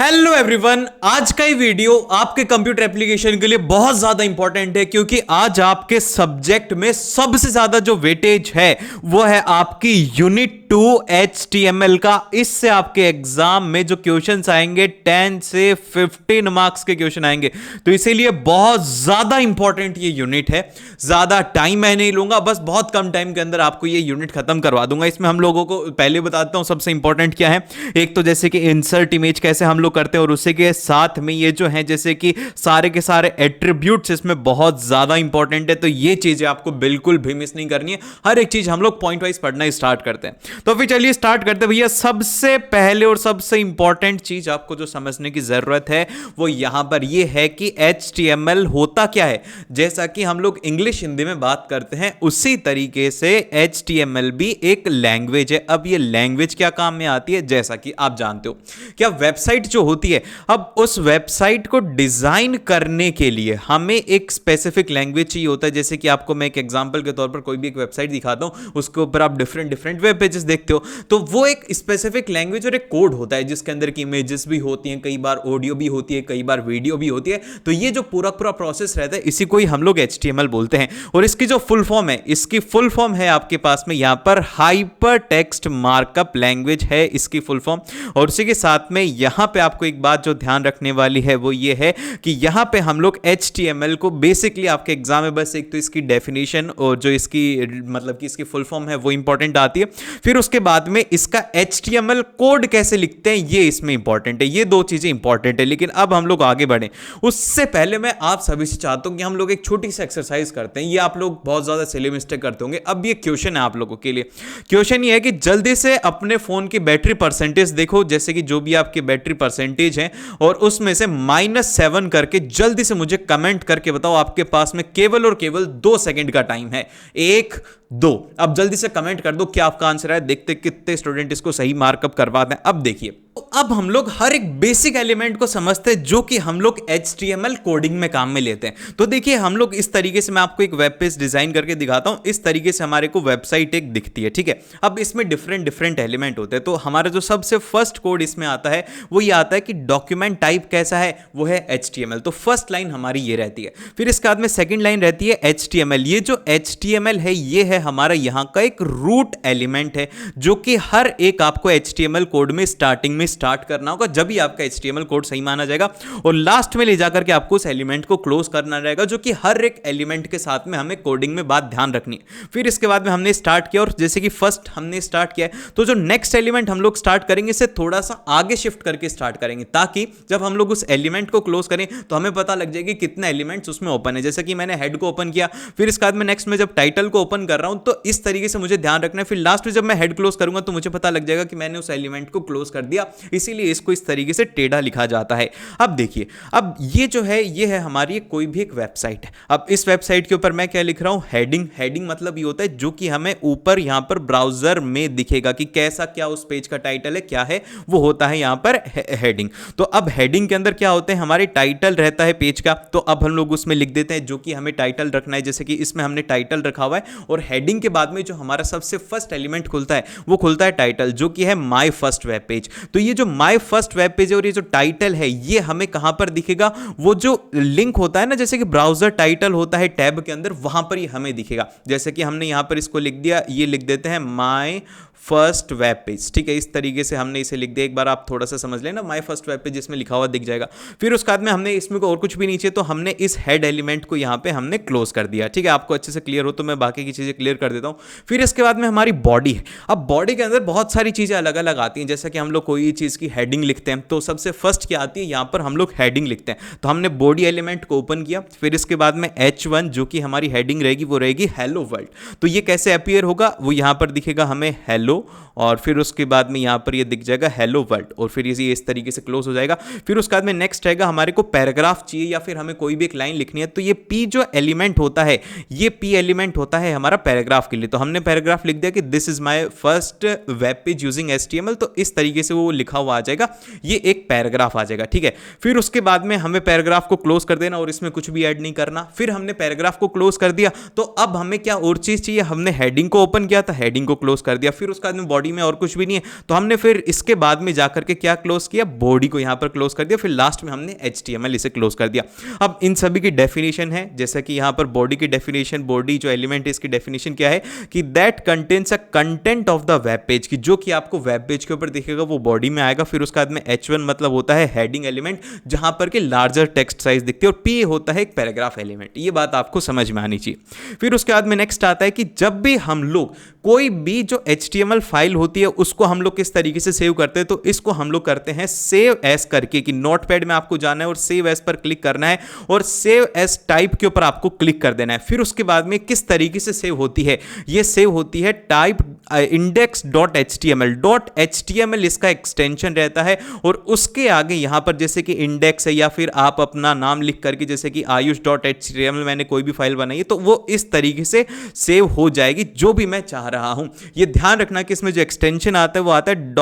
Hello everyone, आज का ये वीडियो आपके कंप्यूटर एप्लीकेशन के लिए बहुत ज्यादा इंपॉर्टेंट है क्योंकि आज आपके सब्जेक्ट में सबसे ज्यादा जो वेटेज है वो है आपकी यूनिट 2 HTML का। इससे आपके एग्जाम में जो क्वेश्चंस आएंगे 10 से 15 मार्क्स के क्वेश्चन आएंगे, तो इसीलिए बहुत ज्यादा इंपॉर्टेंट ये यूनिट है। ज्यादा टाइम मैं नहीं लूंगा, बस बहुत कम टाइम के अंदर आपको ये यूनिट खत्म करवा दूंगा। इसमें हम लोगों को पहले बताता हूं सबसे इंपॉर्टेंट क्या है। एक तो जैसे कि इंसर्ट इमेज कैसे हम लोग करते हैं, और उसी के साथ में ये जो है जैसे कि सारे के सारे एट्रीब्यूट्स इसमें बहुत ज्यादा इंपॉर्टेंट है। तो ये चीजें आपको बिल्कुल भी मिस नहीं करनी है। हर एक चीज हम लोग पॉइंट वाइज पढ़ना स्टार्ट करते हैं। तो फिर चलिए स्टार्ट करते हैं भैया। सबसे पहले और सबसे इंपॉर्टेंट चीज आपको जो समझने की जरूरत है वो यहां पर ये है कि HTML होता क्या है। जैसा कि हम लोग इंग्लिश हिंदी में बात करते हैं उसी तरीके से HTML भी एक लैंग्वेज है। अब ये लैंग्वेज क्या काम में आती है, जैसा कि आप जानते हो क्या वेबसाइट जो होती है, अब उस वेबसाइट को डिजाइन करने के लिए हमें एक स्पेसिफिक लैंग्वेज चाहिए होता है। जैसे कि आपको मैं एक एग्जांपल के तौर पर कोई भी एक वेबसाइट दिखाता हूं, उसके ऊपर आप डिफरेंट वेब पेजेस देखते हो, तो वो एक स्पेसिफिक लैंग्वेज और एक कोड होता है जिसके अंदर की इमेजेस भी होती हैं, कई बार ऑडियो भी होती है, कई बार वीडियो भी होती है। तो ये जो पूरा प्रोसेस रहता है इसी को ही हम लोग HTML बोलते हैं। और इसकी जो फुल फॉर्म है, इसकी फुल फॉर्म है आपके पास में यहां पर हाइपर टेक्स्ट मार्कअप लैंग्वेज है इसकी फुल फॉर्म। और उसी के साथ में यहां पे आपको एक बात जो ध्यान रखने वाली है वो ये है कि यहां पे हम लोग HTML को बेसिकली आपके एग्जाम में बस एक तो इसकी डेफिनेशन और जो इसकी मतलब कि इसकी फुल फॉर्म है वो इंपॉर्टेंट आती है। फिर उसके बाद में इसका HTML कोड कैसे लिखते हैं ये इसमें इंपॉर्टेंट है। ये दो चीजें इंपॉर्टेंट है। लेकिन अब हम लोग आगे बढ़े उससे पहले मैं आप सभी से चाहता हूं कि हम लोग एक छोटी सी एक्सरसाइज करते हैं। ये आप लोग बहुत ज्यादा सिली मिस्टेक करते होंगे। अब ये क्वेश्चन है आप लोगों के लिए। क्वेश्चन ये है कि जल्दी से अपने फोन की बैटरी परसेंटेज देखो, जैसे कि जो भी आपकी बैटरी परसेंटेज है, और उसमें से -7 करके जल्दी से मुझे कमेंट करके बताओ। आपके पास में केवल और केवल 2 सेकंड का टाइम है। 1 2, अब जल्दी से कमेंट कर दो क्या आपका आंसर है। देखते कितने स्टूडेंट इसको सही मार्कअप करवाते हैं। अब देखिए, तो अब हम लोग हर एक बेसिक एलिमेंट को समझते हैं जो कि हम लोग HTML कोडिंग में काम में लेते हैं। तो देखिए हम लोग इस तरीके से, मैं आपको एक वेब पेज डिजाइन करके दिखाता हूं। इस तरीके से हमारे को वेबसाइट एक दिखती है, ठीक है। अब इसमें डिफरेंट एलिमेंट होते हैं। तो हमारा जो सबसे फर्स्ट कोड इसमें आता है वो ये आता है कि डॉक्यूमेंट टाइप कैसा है, वो है HTML। तो फर्स्ट लाइन हमारी ये रहती है। फिर इसके बाद में सेकेंड लाइन रहती है HTML। ये जो HTML है ये है हमारा यहां का एक रूट एलिमेंट है जो कि हर एक आपको HTML कोड में स्टार्टिंग में स्टार्ट करना होगा, जब भी आपका HTML कोड सही माना जाएगा। और लास्ट में ले जाकर के आपको उस एलिमेंट को क्लोज करना रहेगा, जो कि हर एक एलिमेंट के साथ में हमें कोडिंग में बात ध्यान रखनी है। फिर इसके बाद में हमने स्टार्ट किया, और जैसे कि फर्स्ट हमने स्टार्ट किया है, तो जो नेक्स्ट एलिमेंट हम लोग स्टार्ट करेंगे इसे थोड़ा सा आगे शिफ्ट करके स्टार्ट करेंगे, ताकि जब हम लोग उस एलिमेंट को क्लोज करें तो हमें पता लग जाएगी कितने एलिमेंट्स उसमें ओपन है। जैसे कि मैंने हेड को ओपन किया, फिर इसके बाद में नेक्स्ट में जब टाइटल को ओपन कर रहा हूं तो इस तरीके से मुझे ध्यान रखना है। फिर लास्ट में जब मैं हेड क्लोज करूंगा तो मुझे पता लग जाएगा कि मैंने उस एलिमेंट को क्लोज कर दिया, इसीलिए इसको इस तरीके से टेढ़ा लिखा जाता है। अब देखिए, अब ये जो है ये है हमारी कोई भी एक वेबसाइट है। अब इस वेबसाइट के ऊपर मैं क्या लिख रहा हूं, हेडिंग मतलब ये होता है जो कि हमें ऊपर यहां पर ब्राउजर में दिखेगा कि कैसा क्या उस पेज का टाइटल है, क्या है वो होता है यहां पर हेडिंग। तो अब हेडिंग के अंदर क्या होते हैं, हमारे टाइटल रहता है पेज का। तो अब हम लोग उसमें लिख देते हैं जो कि हमें टाइटल रखना है। जैसे कि इसमें हमने टाइटल रखा हुआ है, और हेडिंग के बाद में जो हमारा सबसे फर्स्ट एलिमेंट खुलता है वो खुलता है टाइटल, जो कि है माय फर्स्ट वेब पेज। तो ये जो माय फर्स्ट वेब पेज और ये जो टाइटल है ये हमें कहां पर दिखेगा, वो जो लिंक होता है ना, जैसे कि ब्राउजर टाइटल होता है टैब के अंदर, वहां पर ये हमें दिखेगा। जैसे कि हमने यहां पर इसको लिख दिया, ये लिख देते हैं माय फर्स्ट वेब पेज, ठीक है। इस तरीके से हमने इसे लिख दिया। एक बार आप थोड़ा सा समझ लेना, माय फर्स्ट वेब पेज इसमें लिखा हुआ दिख जाएगा। फिर उसके बाद में हमने इसमें को और कुछ भी नीचे, तो हमने इस हेड एलिमेंट को यहां पे हमने क्लोज कर दिया, ठीक है। आपको अच्छे से क्लियर हो तो मैं बाकी की चीजें क्लियर कर देता हूं। फिर इसके बाद में हमारी बॉडी है। अब बॉडी के अंदर बहुत सारी चीजें अलग अलग आती हैं। जैसे कि हम लोग कोई चीज की हेडिंग लिखते हैं तो सबसे फर्स्ट क्या आती है, यहां पर हम लोग हेडिंग लिखते हैं। तो हमने बॉडी एलिमेंट को ओपन किया, फिर इसके बाद में H1 जो कि हमारी हेडिंग रहेगी वो रहेगी हेलो वर्ल्ड। तो ये कैसे अपीयर होगा, वो यहां पर दिखेगा हमें हेलो, और फिर उसके बाद में यहां पर ये दिख जाएगा हेलो वर्ल्ड, और फिर ये इस तरीके से क्लोज हो जाएगा। फिर उसके बाद में नेक्स्ट रहेगा, हमारे को पैराग्राफ चाहिए या फिर हमें कोई भी एक लाइन लिखनी है, तो ये P जो एलिमेंट होता है, ये P एलिमेंट होता है हमारा पैराग्राफ के लिए। तो हमने पैराग्राफ लिख दिया कि this is my first web page using HTML, तो इस तरीके से वो लिखा हुआ आ जाएगा, ये एक पैराग्राफ आ जाएगा, ठीक है। फिर उसके बाद में हमें पैराग्राफ को क्लोज कर देना और इसमें कुछ भी ऐड नहीं करना। फिर हमने पैराग्राफ को क्लोज कर दिया, तो अब हमें क्या और चीज चाहिए, हमने हेडिंग को ओपन किया था, हेडिंग को क्लोज कर दिया। फिर उसके बाद में बॉडी में और कुछ भी नहीं है, तो हमने फिर इसके बाद में जाकर के क्या क्लोज किया, बॉडी को यहां पर क्लोज कर दिया, फिर लास्ट में हमने HTML इसे क्लोज कर दिया। अब इन सभी की डेफिनेशन है, जैसा कि यहां पर बॉडी की डेफिनेशन, बॉडी जो एलिमेंट है इसकी डेफिनेशन क्या है कि that contains a content of the web page, की जो कि आपको वेब पेज के ऊपर दिखेगा वो बॉडी में आएगा। फिर उसके बाद में H1 मतलब होता है हेडिंग एलिमेंट, जहां पर के लार्जर टेक्स्ट साइज दिखती है, और P होता है एक पैराग्राफ एलिमेंट। ये बात आपको समझ में आनी चाहिए। फिर उसके बाद में नेक्स्ट आता है कि जब भी हम लोग कोई भी जो HTML फाइल होती है उसको हम लोग किस तरीके से सेव करते हैं, तो इसको हम लोग करते हैं सेव एज करके, कि नोटपैड में आपको जाना है और सेव एज पर क्लिक करना है और सेव एज टाइप के ऊपर आपको क्लिक कर देना है। फिर उसके बाद में किस तरीके से सेव होती है, ये सेव होती है टाइप index.html। .html इसका एक्सटेंशन रहता है, और उसके आगे यहां पर जैसे कि इंडेक्स है, या फिर आप अपना नाम लिख करके जैसे कि ayush.html मैंने कोई भी फाइल बनाई है, तो वो इस तरीके से सेव हो जाएगी जो भी मैं चाह रहा हूं। ये ध्यान रखना कि इसमें जो एक्सटेंशन आता है वो आता है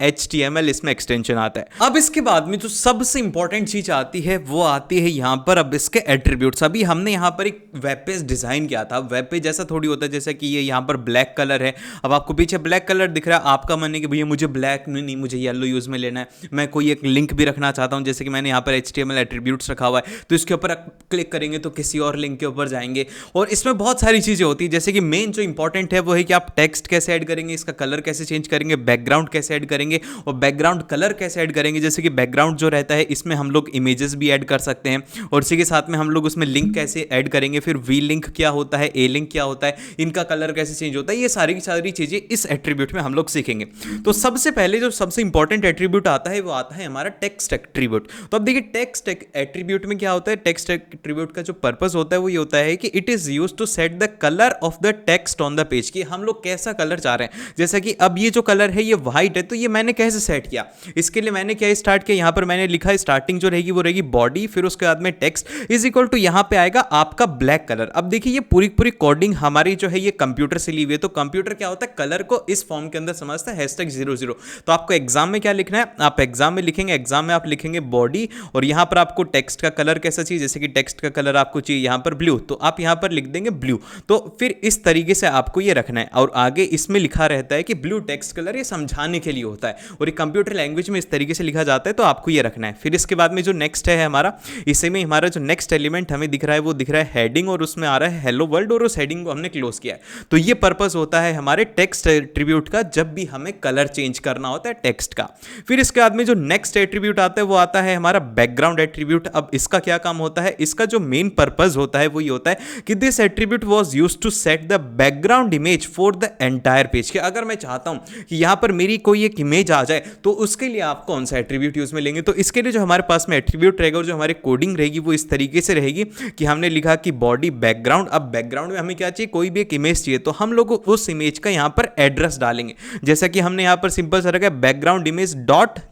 .html, इसमें एक्सटेंशन आता है। अब इसके बाद में जो सबसे इंपॉर्टेंट चीज आती है वो आती है यहां पर अब इसके एट्रीब्यूट्स। अभी हमने यहां पर एक वेब पेज डिजाइन किया था, वेब पेज ऐसा थोड़ी होता है जैसा कि ये यहां पर ब्लैक कलर है। अब आपको पीछे ब्लैक कलर दिख रहा है, आपका मन है कि भैया मुझे ब्लैक नहीं, मुझे येलो यूज में लेना है, मैं कोई एक लिंक भी रखना चाहता हूं, जैसे कि मैंने यहां पर HTML एट्रीब्यूट्स रखा हुआ है, तो इसके ऊपर क्लिक करेंगे तो किसी और लिंक के ऊपर जाएंगे। और इसमें बहुत सारी चीजें होती है, जैसे कि मेन जो इंपॉर्टेंट है वो है कि आप टेक्स्ट कैसे ऐड करेंगे, इसका कलर कैसे चेंज करेंगे, बैकग्राउंड कैसे ऐड करेंगे और बैकग्राउंड कलर कैसे ऐड करेंगे। जैसे कि बैकग्राउंड जो रहता है इसमें हम लोग इमेजेस भी ऐड कर सकते हैं, और इसी के साथ में हम लोग उसमें लिंक कैसे ऐड करेंगे, फिर वी लिंक क्या होता है, ए लिंक क्या होता है, इनका कलर कैसे चेंज होता है, ये सारी की सारी चीजें इस एट्रीब्यूट में हम लोग सीखेंगे। तो सबसे पहले जो सबसे इंपॉर्टेंट एट्रीब्यूट आता है वो आता है हमारा टेक्स्ट एट्रीब्यूट। तो अब देखिए टेक्स्ट एट्रीब्यूट में क्या होता है, टेक्स्ट एट्रीब्यूट का जो पर्पस होता है वो ये होता है कि it is used to set the colour of the text on the page, कि हम लोग कैसा कलर चाह रहे हैं। जैसा कि अब ये जो कलर है ये व्हाइट है, तो ये मैंने कैसे सेट किया, इसके लिए मैंने क्या स्टार्ट किया, यहां पर मैंने लिखा स्टार्टिंग जो रहेगी वो रहेगी बॉडी, फिर उसके बाद में टेक्स्ट इज इक्वल टू यहां पे आएगा आपका ब्लैक कलर। अब देखिए ये पूरी पूरी कोडिंग हमारी जो है ये कंप्यूटर से ली हुई है, तो कंप्यूटर क्या होता है कलर को इस फॉर्म के अंदर समझता है #00। तो आपको एग्जाम में क्या लिखना है, आप एग्जाम में लिखेंगे, एग्जाम में आप लिखेंगे बॉडी, और यहां पर आपको टेक्स्ट का कलर कैसा चाहिए, जैसे कि टेक्स्ट का कलर आपको चाहिए यहां पर ब्लू, तो आप यहां पर लिख देंगे ब्लू। तो फिर इस तरीके से आपको ये रखना है, और आगे इसमें लिखा रहता है कि ब्लू टेक्स्ट कलर, ये समझाने के लिए होता है, और ये कंप्यूटर लैंग्वेज में इस तरीके से लिखा जाता है, तो आपको ये रखना है। फिर इसके बाद में जो नेक्स्ट है हमारा, इसी में हमारा जो नेक्स्ट एलिमेंट हमें दिख रहा है वो दिख रहा है हेडिंग, और उसमें आ रहा है हेलो वर्ल्ड, और उस हेडिंग को हमने क्लोज किया है। तो ये पर्पस होता है हमारे टेक्स्ट एट्रीब्यूट का, जब भी हमें कलर चेंज करना होता है टेक्स्ट का। फिर इसके बाद में जो नेक्स्ट एट्रीब्यूट आता है वो आता है हमारा बैकग्राउंड एट्रीब्यूट। अब इसका क्या काम होता है, इसका जो मेन पर्पस होता है वो ये होता है कि this attribute was used to set the background image for the entire page, कि अगर मैं चाहता हूं कि यहां पर मेरी कोई एक इमेज आ जाए तो उसके लिए आप कौन सा एट्रीब्यूट यूज में लेंगे। तो इसके लिए जो हमारे पास में एट्रीब्यूट रहेगा और जो हमारी कोडिंग रहेगी वो इस तरीके से रहेगी कि हमने लिखा कि बॉडी बैकग्राउंड। अब बैकग्राउंड में हमें क्या चाहिए, कोई भी एक इमेज चाहिए, तो हम लोग उस इमेज का यहां पर एड्रेस डालेंगे, जैसा कि हमने यहां पर सिंपल सा रखा है बैकग्राउंड इमेज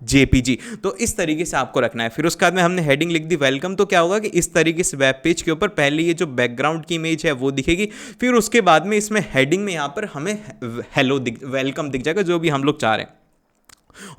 .jpg। तो इस तरीके से आपको रखना है। फिर उसके बाद में हमने हेडिंग लिख दी वेलकम, तो क्या होगा कि इस तरीके से वेब पेज के ऊपर पहले ये जो बैकग्राउंड की इमेज है वो दिखेगी, फिर उसके बाद में इसमें हेडिंग में यहां पर हमें हेलो वेलकम दिख जाएगा, जो भी हम लोग चाह रहे हैं।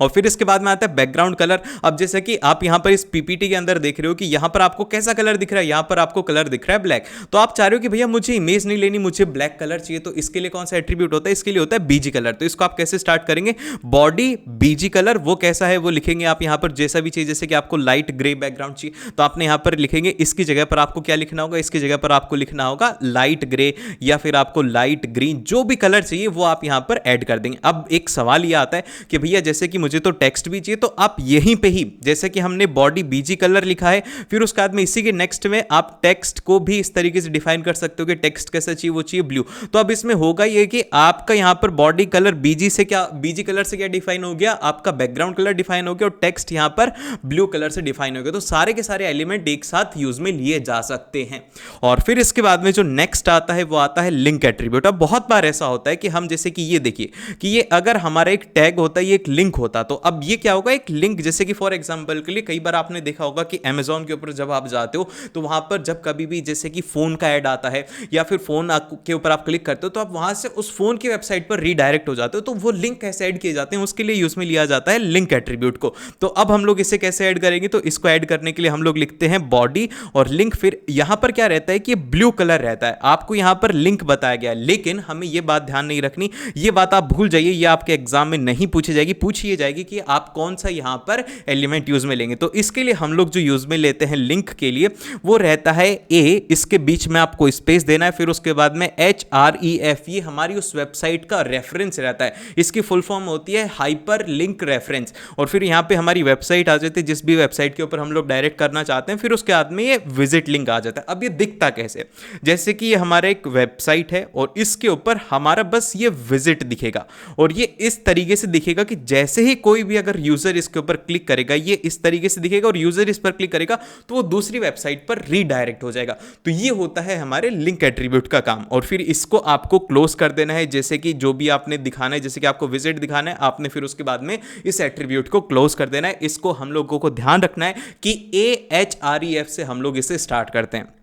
और फिर इसके बाद में आता है बैकग्राउंड कलर। अब जैसे कि आप यहां पर इस पीपीटी के अंदर देख रहे हो कि यहां पर आपको कैसा कलर दिख रहा है, यहां पर आपको कलर दिख रहा है ब्लैक, तो आप चाह रहे हो कि भैया मुझे इमेज नहीं लेनी, मुझे ब्लैक कलर चाहिए, तो इसके लिए कौन सा एट्रीब्यूट होता है, इसके लिए होता है बीजी कलर। तो इसको आप कैसे स्टार्ट करेंगे, बॉडी बीजी कलर, वो कैसा है वो लिखेंगे आप यहां पर जैसा भी चाहिए, जैसे कि आपको लाइट ग्रे बैकग्राउंड चाहिए तो आपने यहां पर लिखेंगे, इसकी जगह पर आपको क्या लिखना होगा, इसकी जगह पर आपको लिखना होगा लाइट ग्रे, या फिर आपको लाइट ग्रीन, जो भी कलर चाहिए वो आप यहां पर ऐड कर देंगे। अब एक सवाल यह आता है कि भैया जैसे कि मुझे तो टेक्स्ट भी चाहिए, तो आप यहीं पे ही जैसे कि हमने बॉडी बीजी कलर लिखा है, फिर उसके बाद में इसी के नेक्स्ट में आप टेक्स्ट को भी इस तरीके से डिफाइन कर सकते हो कि टेक्स्ट कैसा चाहिए, वो चाहिए ब्लू। तो अब इसमें होगा ये कि आपका यहां पर बॉडी कलर बीजी से क्या, बीजी कलर से क्या डिफाइन हो गया, आपका बैकग्राउंड कलर डिफाइन हो गया, और टेक्स्ट यहां पर ब्लू कलर से डिफाइन हो गया। तो सारे के सारे एलिमेंट एक साथ यूज में लिए जा सकते हैं। और फिर इसके बाद में जो नेक्स्ट आता है वो आता है लिंक एट्रीब्यूट। अब बहुत बार ऐसा होता है कि हम जैसे कि ये देखिए कि ये अगर हमारा एक टैग होता है, ये एक लिंक होता। तो अब ये क्या होगा, एक लिंक, जैसे कि फॉर एग्जांपल के लिए कई बार आपने देखा होगा कि अमेजोन के ऊपर जब आप जाते हो तो वहां पर जब कभी भी जैसे कि फोन का ऐड आता है या फिर फोन के ऊपर आप क्लिक करते हो तो आप वहां से उस फोन की वेबसाइट पर रीडायरेक्ट हो जाते हो। तो वो लिंक कैसे ऐड किए जाते हैं उसके लिए यूज में लिया जाता है लिंक एट्रीब्यूट को। तो अब हम लोग इसे कैसे ऐड करेंगे, तो इसको ऐड करने के लिए हम लोग लिखते हैं बॉडी और लिंक। फिर यहां पर क्या रहता है कि ब्लू कलर रहता है, आपको यहां पर लिंक बताया गया है, लेकिन हमें यह बात ध्यान नहीं रखनी, ये बात आप भूल जाइए, ये आपके एग्जाम में नहीं पूछी जाएगी। पूछी जाएगी कि आप कौन सा यहां पर एलिमेंट यूज में लेंगे। तो इसके लिए हम लोग जो यूज में लेते हैं लिंक के लिए वो रहता है ए, इसके बीच में आपको स्पेस देना है, फिर उसके बाद में HREF, ये हमारी उस वेबसाइट का रेफरेंस रहता है। इसकी फुल फॉर्म होती है हाइपर लिंक रेफरेंस। और फिर यहां पे हमारी वेबसाइट आ जाती है, जिस भी वेबसाइट के ऊपर हम लोग डायरेक्ट करना चाहते हैं, फिर उसके बाद में ये विजिट लिंक आ जाता है। अब ये दिखता कैसे, जैसे कि ये हमारा एक वेबसाइट है और इसके ऊपर हमारा बस ये विजिट दिखेगा और ये इस तरीके से दिखेगा कि जैसे ही कोई भी अगर यूजर इसके ऊपर क्लिक करेगा ये इस तरीके से दिखेगा और यूजर इस पर क्लिक करेगा तो वो दूसरी वेबसाइट पर रीडायरेक्ट हो जाएगा। तो ये होता है हमारे लिंक एट्रीब्यूट का काम। और फिर इसको आपको क्लोज कर देना है, जैसे कि जो भी आपने दिखाना है, जैसे कि आपको विजिट दिखाना है, आपने फिर उसके बाद में इस एट्रीब्यूट को क्लोज कर देना है। इसको हम लोगों को ध्यान रखना है कि AHREF से हम लोग इसे स्टार्ट करते हैं।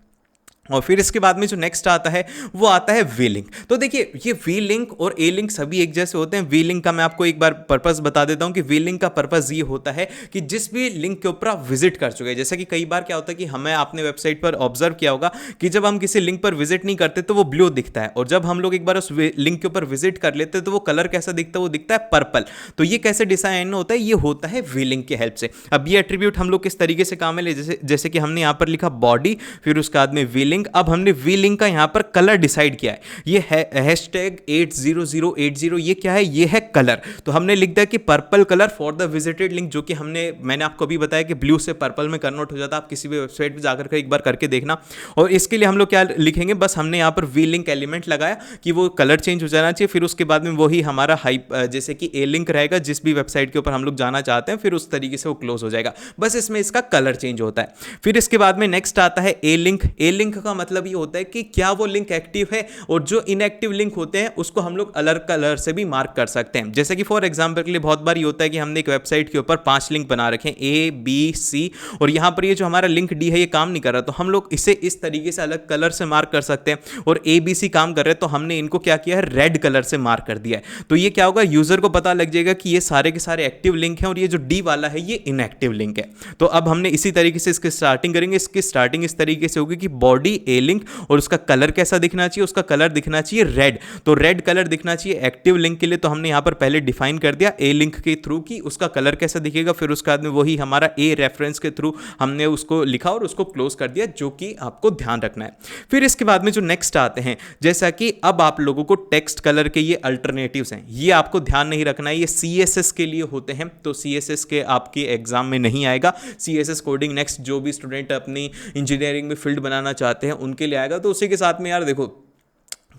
और फिर इसके बाद में जो नेक्स्ट आता है वो आता है वी लिंक। तो देखिए ये वी लिंक और ए लिंक सभी एक जैसे होते हैं। वी लिंक का मैं आपको एक बार पर्पस बता देता हूं कि वी लिंक का पर्पस ये होता है कि जिस भी लिंक के ऊपर आप विजिट कर चुके हैं, जैसे कि कई बार क्या होता है कि हमें आपने वेबसाइट पर ऑब्जर्व किया होगा कि जब हम किसी लिंक पर विजिट नहीं करते तो वो ब्लू दिखता है, और जब हम लोग एक बार उस लिंक के ऊपर विजिट कर लेते हैं तो वो कलर कैसा दिखता है, वो दिखता है पर्पल। तो ये कैसे डिजाइन होता है, ये होता है वी लिंक की हेल्प से। अब ये एट्रीब्यूट हम लोग किस तरीके से काम में ले, जैसे कि हमने यहां पर लिखा बॉडी, फिर उसके बाद में वी लिंक। अब हमने वी लिंक का यहां पर कलर डिसाइड किया है, ये है #80080, ये क्या है, ये है कलर। तो हमने लिख दिया कि purple colour for the visited link, जो कि मैंने आपको अभी बताया कि ब्लू से पर्पल में कन्वर्ट हो जाता है। आप किसी भी वेबसाइट पे जाकर के एक बार करके देखना। और इसके लिए हम लोग क्या लिखेंगे, बस हमने यहां पर वी लिंक एलिमेंट लगाया कि वो कलर चेंज हो जाना चाहिए। फिर उसके बाद में वही हमारा जैसे कि ए लिंक रहेगा, जिस भी वेबसाइट के ऊपर हम लोग जाना चाहते हैं, फिर उस तरीके से वो क्लोज हो जाएगा। बस इसमें इसका कलर चेंज होता है। फिर इसके बाद में नेक्स्ट आता है ए लिंक। ए लिंक का मतलब ये होता है कि क्या वो लिंक एक्टिव है, और जो इनएक्टिव लिंक होते हैं उसको हम लोग अलग कलर से भी मार्क कर सकते हैं। जैसे कि फॉर एग्जांपल के लिए बहुत बार ये होता है कि हमने एक वेबसाइट के ऊपर 5 लिंक बना रखे हैं, A, B, C, और यहां पर ये जो हमारा लिंक D है ये काम नहीं कर रहा, तो हम लोग इसे इस तरीके से अलग कलर से मार्क कर सकते हैं। और A, B, C काम कर रहे हैं तो हमने इनको क्या किया है, रेड कलर से मार्क कर दिया है। तो ये क्या होगा, यूजर को पता लग जाएगा कि ये सारे के सारे एक्टिव लिंक हैं और ये जो D वाला है ये इनएक्टिव लिंक है। तो अब हमने इसी तरीके से इसकी स्टार्टिंग करेंगे। इसकी स्टार्टिंग इस तरीके से होगी कि बॉडी ए लिंक, और उसका कलर कैसा दिखना चाहिए, उसका कलर दिखना चाहिए रेड। तो रेड कलर दिखना चाहिए एक्टिव लिंक के लिए। तो हमने यहां पर पहले डिफाइन कर दिया ए लिंक के थ्रू कि उसका कलर कैसा दिखेगा। फिर उसके बाद में वही हमारा ए रेफरेंस के थ्रू हमने उसको लिखा और उसको क्लोज कर दिया, जो कि आपको ध्यान रखना है। फिर इसके बाद में जो नेक्स्ट आते हैं, जैसा कि अब आप लोगों को टेक्स्ट कलर के ये अल्टरनेटिव्स हैं, ये आपको ध्यान नहीं रखना है, ये CSS के लिए होते हैं। तो CSS के आपके एग्जाम में नहीं आएगा। CSS कोडिंग नेक्स्ट जो भी स्टूडेंट अपनी इंजीनियरिंग में फील्ड बनाना चाहते हैं उनके लिए आएगा। तो उसी के साथ में यार देखो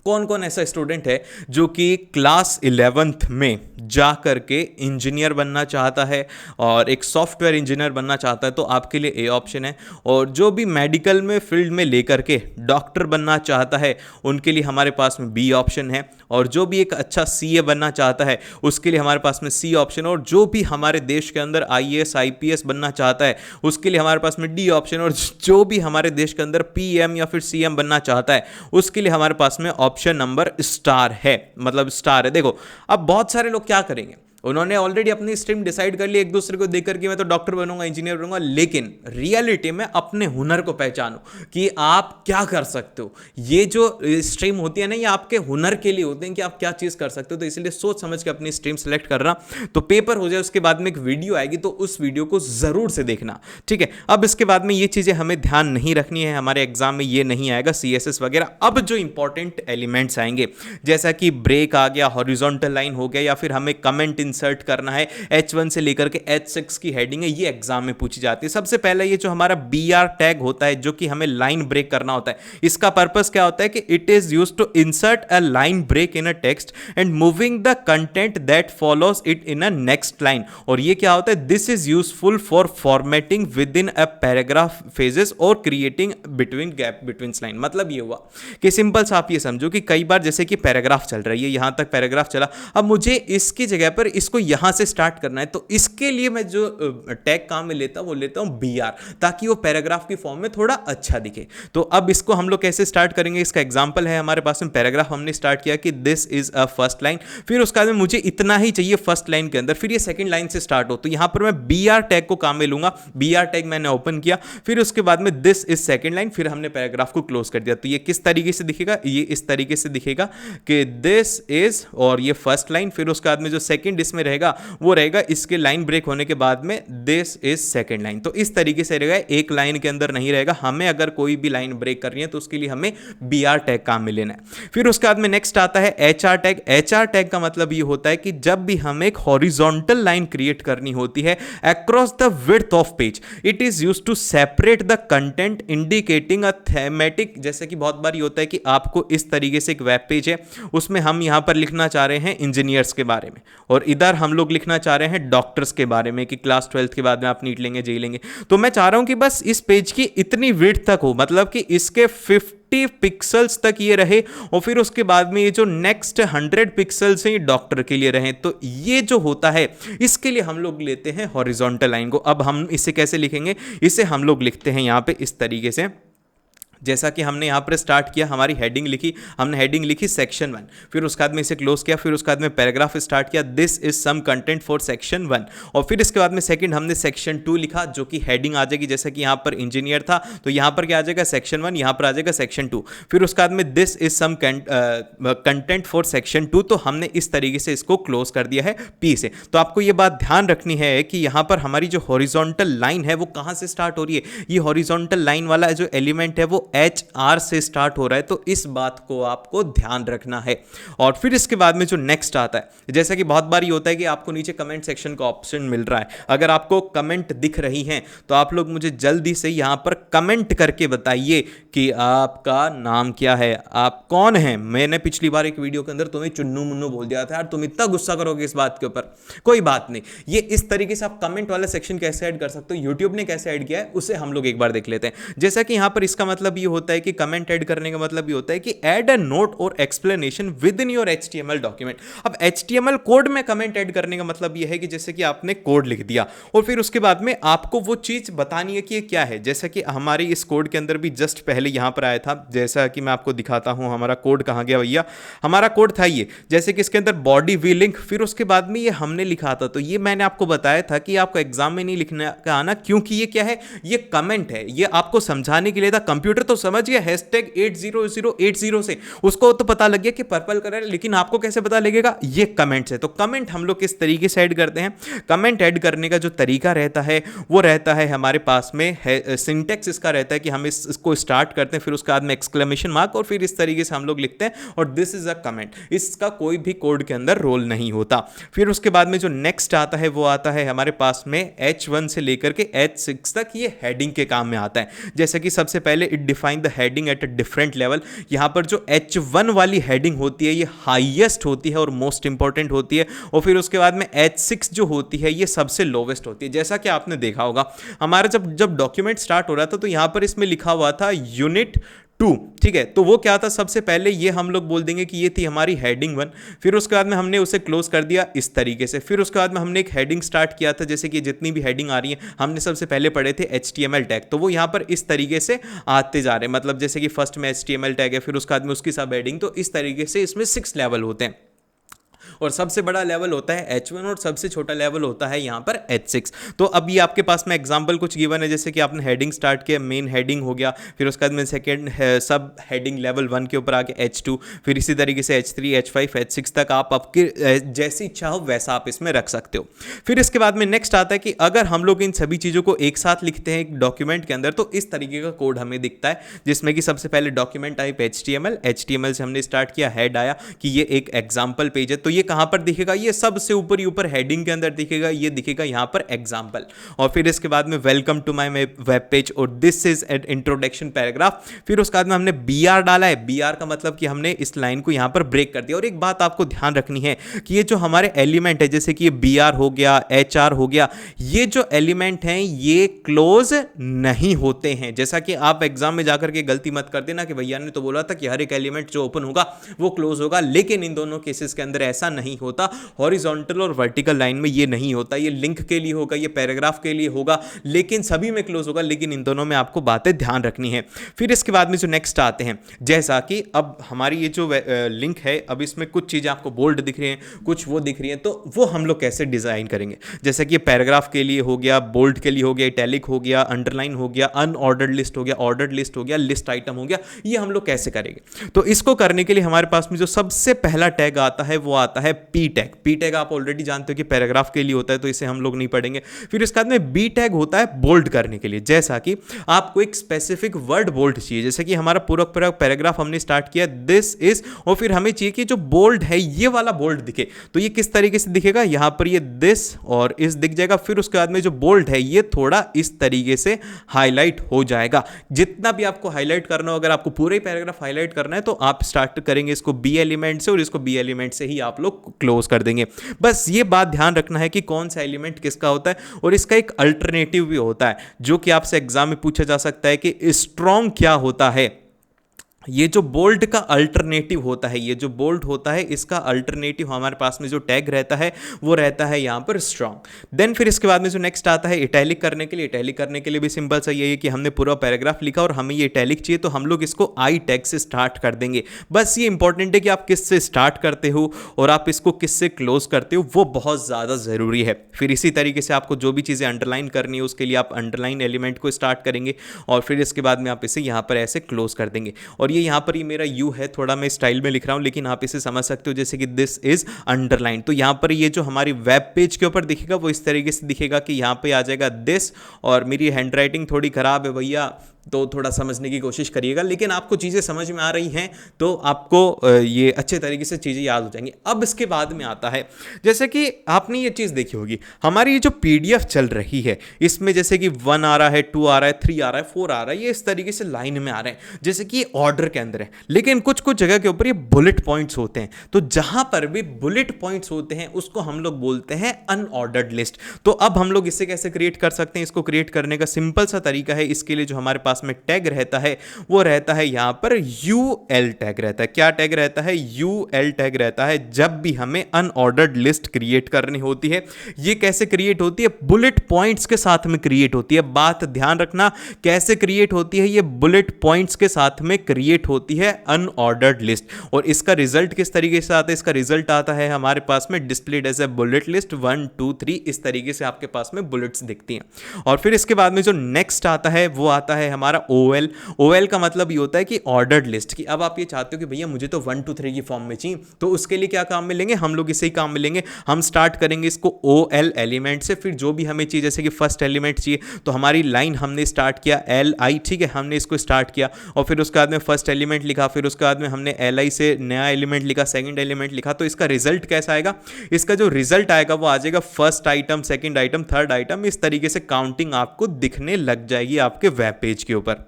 कौन कौन ऐसा स्टूडेंट है जो कि क्लास 11th में जा करके इंजीनियर बनना चाहता है और एक सॉफ्टवेयर इंजीनियर बनना चाहता है, तो आपके लिए ए ऑप्शन है। और जो भी मेडिकल में फील्ड में लेकर के डॉक्टर बनना चाहता है उनके लिए हमारे पास में बी ऑप्शन है। और जो भी एक अच्छा CA बनना चाहता है उसके लिए हमारे पास में C ऑप्शन। और जो भी हमारे देश के अंदर IAS IPS बनना चाहता है उसके लिए हमारे पास में D ऑप्शन। और जो भी हमारे देश के अंदर PM या फिर CM बनना चाहता है उसके लिए हमारे पास में ऑप्शन नंबर स्टार है, मतलब स्टार है। देखो अब बहुत सारे लोग क्या करेंगे, उन्होंने ऑलरेडी अपनी स्ट्रीम डिसाइड कर ली एक दूसरे को देख करके, मैं तो डॉक्टर बनूंगा, इंजीनियर बनूंगा, लेकिन रियलिटी में अपने हुनर को पहचानो कि आप क्या कर सकते हो। ये जो स्ट्रीम होती है ना, ये आपके हुनर के लिए होते हैं कि आप क्या चीज़ कर सकते हो। तो इसलिए सोच समझ के अपनी स्ट्रीम सेलेक्ट करना। तो पेपर हो जाए उसके बाद में एक वीडियो आएगी तो उस वीडियो को ज़रूर से देखना, ठीक है। अब इसके बाद में ये चीज़ें हमें ध्यान नहीं रखनी है, हमारे एग्जाम में ये नहीं आएगा CSS वगैरह। अब जो इंपॉर्टेंट एलिमेंट्स आएंगे जैसा कि ब्रेक आ गया, हॉरिजॉन्टल लाइन हो गया, या फिर हमें कमेंट इंसर्ट करना है, H1 से लेकर के H6 की हेडिंग है, ये एग्जाम में पूछी जाती है। सबसे पहले ये जो हमारा BR टैग होता है जो कि हमें लाइन ब्रेक करना होता है, इसका पर्पस क्या होता है कि it is used to insert a line break in a text and moving the content that follows it in a next line. और ये क्या होता है, this is useful for formatting within a paragraph phases और creating between gap between line. मतलब ये हुआ कि सिंपल सा आप ये समझो कि कई बार जैसे कि पैराग्राफ चल रही है, यहां तक पैराग्राफ चला, अब मुझे इसकी जगह पर इसको यहां से स्टार्ट करना है, तो इसके लिए मैं जो टैग काम में लेता हूं वो लेता हूं BR, ताकि वो पैराग्राफ की फॉर्म में थोड़ा अच्छा दिखे। तो अब इसको हम लोग कैसे स्टार्ट करेंगे, इसका एग्जांपल है हमारे पास में पैराग्राफ हमने स्टार्ट किया कि this is a first line, फिर उसके बाद में मुझे इतना ही चाहिए फर्स्ट लाइन के अंदर, फिर ये सेकंड लाइन से स्टार्ट हो, तो यहां पर मैं BR टैग को काम में लूंगा। BR टैग मैंने ओपन किया, फिर उसके बाद में दिस इज सेकंड लाइन, फिर हमने पैराग्राफ को क्लोज कर दिया। तो ये किस तरीके से दिखेगा, ये इस तरीके से दिखेगा कि दिस इज और ये फर्स्ट लाइन, फिर उसके बाद में जो सेकंड इसमें रहेगा वो रहेगा इसके लाइन ब्रेक होने के बाद में दिस इज सेकंड लाइन। तो इस तरीके से रहेगा, एक लाइन के अंदर नहीं रहेगा। हमें अगर कोई भी लाइन ब्रेक करनी है तो उसके लिए हमें BR टैग काम में लेना है। फिर उसके बाद में नेक्स्ट आता है HR टैग। HR टैग का मतलब ये होता है कि जब भी हमें एक हॉरिजॉन्टल लाइन क्रिएट करनी होती है across the width of page, it is used to separate the content indicating a thematic. जैसे कि बहुत बार ये होता है कि आपको इस तरीके से एक वेब पेज है, उसमें हम यहां पर लिखना चाह रहे हैं इंजीनियर्स के बारे में, और इधर हम लोग लिखना चाह रहे हैं डॉक्टर्स के बारे में कि क्लास 12th के बाद में आप नीट लेंगे, जेई लेंगे। तो मैं चाह रहा हूं कि बस इस पेज की इतनी विड्थ तक हो, मतलब कि इसके 50 पिक्सल्स तक ये रहे, और फिर उसके बाद में ये जो नेक्स्ट 100 पिक्सल्स हैं ये डॉक्टर के लिए रहे। तो ये जो होता है इसके लिए हम लोग लेते हैं हॉरिजॉन्टल लाइन को। अब हम इसे कैसे लिखेंगे, इसे हम लोग लिखते हैं यहां पे इस तरीके से। जैसा कि हमने यहाँ पर स्टार्ट किया, हमारी हेडिंग लिखी, हमने हेडिंग लिखी सेक्शन 1, फिर उसके बाद में इसे क्लोज किया, फिर उसके बाद में पैराग्राफ स्टार्ट किया this is some content for section 1, और फिर इसके बाद में सेकंड हमने सेक्शन 2 लिखा जो कि हेडिंग आ जाएगी। जैसे कि यहाँ पर इंजीनियर था तो यहाँ पर क्या आ जाएगा सेक्शन 1, यहाँ पर आ जाएगा सेक्शन 2, फिर उसके बाद में this is some content for section 2। तो हमने इस तरीके से इसको क्लोज कर दिया है P से। तो आपको ये बात ध्यान रखनी है कि यहाँ पर हमारी जो हॉरिजॉन्टल लाइन है वो कहाँ से स्टार्ट हो रही है। ये हॉरिजॉन्टल लाइन वाला जो एलिमेंट है वो HR से स्टार्ट हो रहा है, तो इस बात को आपको ध्यान रखना है। और फिर इसके बाद में जो नेक्स्ट आता है, जैसा कि बहुत बार ये होता है कि आपको नीचे कमेंट सेक्शन का ऑप्शन मिल रहा है, अगर आपको कमेंट दिख रही हैं तो आप लोग मुझे जल्दी से यहां पर कमेंट करके बताइए कि आपका नाम क्या है, आप कौन हैं। मैंने पिछली बार एक वीडियो के अंदर तुम्हें चुन्नू मुन्नू बोल दिया था यार, तुम इतना गुस्सा करोगे इस बात के ऊपर, कोई बात नहीं। ये इस तरीके से आप कमेंट वाला सेक्शन कैसे ऐड कर सकते हो, यूट्यूब ने कैसे ऐड किया है उसे हम लोग एक बार देख लेते हैं। जैसा कि यहां पर इसका मतलब ये होता है कि कमेंट ऐड करने का मतलब ये होता है कि ऐड अ नोट और explanation with in your HTML document. अब HTML कोड में कमेंट ऐड करने का मतलब ये है कि जैसे कि आपने कोड लिख दिया और फिर उसके बाद में आपको वो चीज बतानी है कि ये क्या है। जैसा कि हमारे इस कोड के अंदर भी जस्ट पहले यहां पर आया था, जैसा कि मैं आपको दिखाता हूं हमारा कोड कहां गया भैया। हमारा कोड था ये, जैसे कि इसके अंदर बॉडी वी लिंक, फिर उसके बाद में ये हमने लिखा था। तो ये मैंने आपको बताया था कि आपको एग्जाम में नहीं लिखने का आना, क्योंकि ये क्या है, ये कमेंट है, ये आपको समझाने के लिए था। कंप्यूटर तो समझ गया हैशटैग 80080 से, उसको तो पता लग गया कि पर्पल कलर है, लेकिन आपको कैसे पता लगेगा, ये कमेंट्स है। तो कमेंट हम लोग किस तरीके से ऐड करते हैं, कमेंट ऐड करने का जो तरीका रहता है वो रहता है हमारे पास में है, सिंटेक्स इसका रहता है कि हम इसको स्टार्ट करते हैं, फिर उसके बाद में एक्सक्लेमेशन मार्क, और फिर इस तरीके से हम लोग लिखते हैं और दिस इज अ कमेंट। इसका कोई भी कोड के अंदर रोल नहीं होता। फिर उसके बाद में जो नेक्स्ट आता है वो आता है हमारे पास में H1 से लेकर के H6 तक, ये हेडिंग के काम में आता है। जैसे कि सबसे पहले it define the heading at a different level. यहां पर जो H1 वाली हेडिंग होती है ये हाईएस्ट होती है और मोस्ट इंपॉर्टेंट होती है, और फिर उसके बाद में H6 जो होती है ये सबसे लोवेस्ट होती है। जैसा कि आपने देखा होगा हमारा जब डॉक्यूमेंट स्टार्ट हो रहा था तो यहां पर इसमें लिखा हुआ था यूनिट 2, ठीक है। तो वो क्या था, सबसे पहले ये हम लोग बोल देंगे कि ये थी हमारी हेडिंग 1, फिर उसके बाद में हमने उसे क्लोज कर दिया इस तरीके से। फिर उसके बाद में हमने एक हेडिंग स्टार्ट किया था, जैसे कि जितनी भी हेडिंग आ रही है हमने सबसे पहले पढ़े थे HTML टैग, तो वो यहाँ पर इस तरीके से आते जा रहे हैं। मतलब जैसे कि फर्स्ट में HTML टैग है, फिर उसके बाद में उसकी सब हेडिंग, तो इस तरीके से इसमें 6 लेवल होते हैं, और सबसे बड़ा लेवल होता है H1 और सबसे छोटा लेवल होता है यहाँ पर H6। तो अब ये आपके पास में एग्जांपल कुछ गिवन है, जैसे कि आपने हेडिंग स्टार्ट किया, मेन हेडिंग हो गया, फिर उसके बाद में सेकंड सब हेडिंग लेवल 1 के ऊपर आके H2, फिर इसी तरीके से H3, H5, H6 तक आप आपकी जैसी इच्छा हो वैसा आप इसमें रख सकते हो। फिर इसके बाद में नेक्स्ट आता है कि अगर हम लोग इन सभी चीज़ों को एक साथ लिखते हैं एक डॉक्यूमेंट के अंदर, तो इस तरीके का कोड हमें दिखता है, जिसमें कि सबसे पहले डॉक्यूमेंट टाइप HTML से हमने स्टार्ट किया, हेड आया कि ये एक एग्जाम्पल पेज है, तो ये कहाँ पर दिखेगा, ये सबसे ऊपर ही ऊपर हेडिंग के अंदर दिखेगा, ये दिखेगा यहां पर एग्जांपल। और फिर इसके बाद में welcome to my web page और this is an introduction paragraph. फिर उसके बाद में हमने BR डाला है, BR का मतलब कि हमने इस लाइन को यहां पर ब्रेक कर दिया। और एक बात आपको ध्यान रखनी है कि ये जो हमारे एलिमेंट है, जैसे कि ये BR हो गया, HR हो गया, ये जो एलिमेंट हैं ये क्लोज नहीं होते हैं। जैसा कि आप एग्जाम में जाकर के गलती मत कर देना कि भैया ने तो बोला था कि हर एक एलिमेंट जो ओपन होगा वो क्लोज होगा, लेकिन इन दोनों केसेस के अंदर ऐसा नहीं होता, हॉरिजॉन्टल और वर्टिकल लाइन में ये नहीं होता। ये लिंक के लिए होगा, ये पैराग्राफ के लिए होगा, लेकिन सभी में क्लोज होगा, लेकिन इन दोनों में आपको बातें ध्यान रखनी है। फिर इसके बाद में जो नेक्स्ट आते हैं, जैसा कि अब हमारी ये जो लिंक है, अब इसमें कुछ चीज़ें आपको बोल्ड दिख रही हैं, कुछ वो दिख रही हैं, तो वो हम लोग कैसे डिज़ाइन करेंगे। जैसे कि पैराग्राफ के लिए हो गया, बोल्ड के लिए हो गया, इटैलिक हो गया, अंडरलाइन हो गया, अनऑर्डर्ड लिस्ट हो गया, ऑर्डर्ड लिस्ट हो गया, लिस्ट आइटम हो गया, ये हम लोग कैसे करेंगे। तो इसको करने के लिए हमारे पास में जो सबसे पहला टैग आता है वो आता है पी टैग। पी टैग आप ऑलरेडी जानते हो कि पैराग्राफ के लिए होता है, तो इसे हम लोग नहीं पढ़ेंगे। फिर इसके बाद में बी टैग होता है बोल्ड करने के लिए, जैसा कि आपको एक स्पेसिफिक वर्ड बोल्ड चाहिए, जैसे कि हमारा पूरा पैराग्राफ हमने स्टार्ट किया दिस इज, और फिर हमें चाहिए कि जो बोल्ड है ये वाला बोल्ड दिखे। तो ये किस तरीके से दिखेगा, यहां पर ये दिस और इस दिख जाएगा। फिर उसके बाद में जो बोल्ड है ये थोड़ा इस तरीके से हाईलाइट हो जाएगा। जितना भी आपको हाईलाइट करना हो, अगर आपको पूरा ही पैराग्राफ हाईलाइट करना है तो आप स्टार्ट करेंगे इसको बी एलिमेंट से, और इसको बी एलिमेंट से ही आप लोग क्लोज कर देंगे। बस ये बात ध्यान रखना है कि कौन सा एलिमेंट किसका होता है, और इसका एक अल्टरनेटिव भी होता है जो कि आपसे एग्जाम में पूछा जा सकता है कि स्ट्रॉन्ग क्या होता है। ये जो बोल्ड का अल्टरनेटिव होता है, ये जो बोल्ड होता है इसका अल्टरनेटिव हमारे पास में जो टैग रहता है वो रहता है यहाँ पर स्ट्रॉन्ग। देन फिर इसके बाद में जो नेक्स्ट आता है इटैलिक करने के लिए। इटैलिक करने के लिए भी सिंपल सा ये है कि हमने पूरा पैराग्राफ लिखा और हमें ये इटैलिक चाहिए, तो हम लोग इसको आई टैग से स्टार्ट कर देंगे। बस ये इंपॉर्टेंट है कि आप किससे स्टार्ट करते हो और आप इसको किससे क्लोज करते हो, वो बहुत ज़्यादा ज़रूरी है। फिर इसी तरीके से आपको जो भी चीज़ें अंडरलाइन करनी है उसके लिए आप अंडरलाइन एलिमेंट को स्टार्ट करेंगे, और फिर इसके बाद में आप इसे यहाँ पर ऐसे क्लोज कर देंगे। और ये यहाँ पर ही मेरा यू है, थोड़ा मैं स्टाइल में लिख रहा हूं, लेकिन आप इसे समझ सकते हो जैसे कि दिस इज अंडरलाइन। तो यहां पर ये जो हमारी वेब पेज के ऊपर दिखेगा वो इस तरीके से दिखेगा कि यहां पे आ जाएगा दिस, और मेरी हैंडराइटिंग थोड़ी खराब है भैया, तो थोड़ा समझने की कोशिश करिएगा, लेकिन आपको चीज़ें समझ में आ रही हैं तो आपको ये अच्छे तरीके से चीज़ें याद हो जाएंगी। अब इसके बाद में आता है, जैसे कि आपने ये चीज़ देखी होगी, हमारी ये जो पीडीएफ चल रही है इसमें जैसे कि 1 आ रहा है, 2 आ रहा है, 3 आ रहा है, 4 आ रहा है, ये इस तरीके से लाइन में आ रहे हैं, जैसे कि ऑर्डर के अंदर है, लेकिन कुछ कुछ जगह के ऊपर ये बुलेट पॉइंट्स होते हैं। तो जहां पर भी बुलेट पॉइंट्स होते हैं उसको हम लोग बोलते हैं अनऑर्डर्ड लिस्ट। तो अब हम लोग इसे कैसे क्रिएट कर सकते हैं, इसको क्रिएट करने का सिंपल सा तरीका है। इसके लिए जो हमारे पास में टैग रहता है वो रहता है यहां पर यूएल टैग रहता है। क्या टैग रहता है, यूएल टैग रहता है। जब भी हमें अनऑर्डर्ड लिस्ट क्रिएट करनी होती है, ये कैसे क्रिएट होती है, बुलेट पॉइंट्स के साथ में क्रिएट होती है। बात ध्यान रखना, कैसे क्रिएट होती है, ये बुलेट पॉइंट्स के साथ में क्रिएट होती है अनऑर्डर्ड लिस्ट। और इसका रिजल्ट किस तरीके से आता है, इसका रिजल्ट आता है हमारे पास में displayed as a bullet list 1 2 3, इस तरीके से आपके पास में बुलेट्स दिखती हैं। और फिर इसके बाद में जो नेक्स्ट आता है वो आता है हमारा ओएल। ओएल का मतलब ये होता है कि ऑर्डर्ड लिस्ट की। अब आप ये चाहते हो कि भैया मुझे तो 1 2 3 की फॉर्म में चाहिए, तो उसके लिए क्या काम मिलेंगे, हम लोग इसे ही काम मिलेंगे। हम स्टार्ट करेंगे इसको ओएल एलिमेंट से, फिर जो भी हमें चाहिए, जैसे कि फर्स्ट एलिमेंट चाहिए तो हमारी लाइन हमने स्टार्ट किया एल आई, ठीक है, हमने इसको स्टार्ट किया, और फिर उसके बाद में फर्स्ट एलिमेंट लिखा, फिर उसके बाद में हमने एल आई से नया एलिमेंट लिखा, सेकंड एलिमेंट लिखा। तो इसका रिजल्ट कैसा आएगा, इसका जो रिजल्ट आएगा वो आ जाएगा first item, second item, third item, इस तरीके से काउंटिंग आपको दिखने लग जाएगी आपके वेब पेज के ऊपर।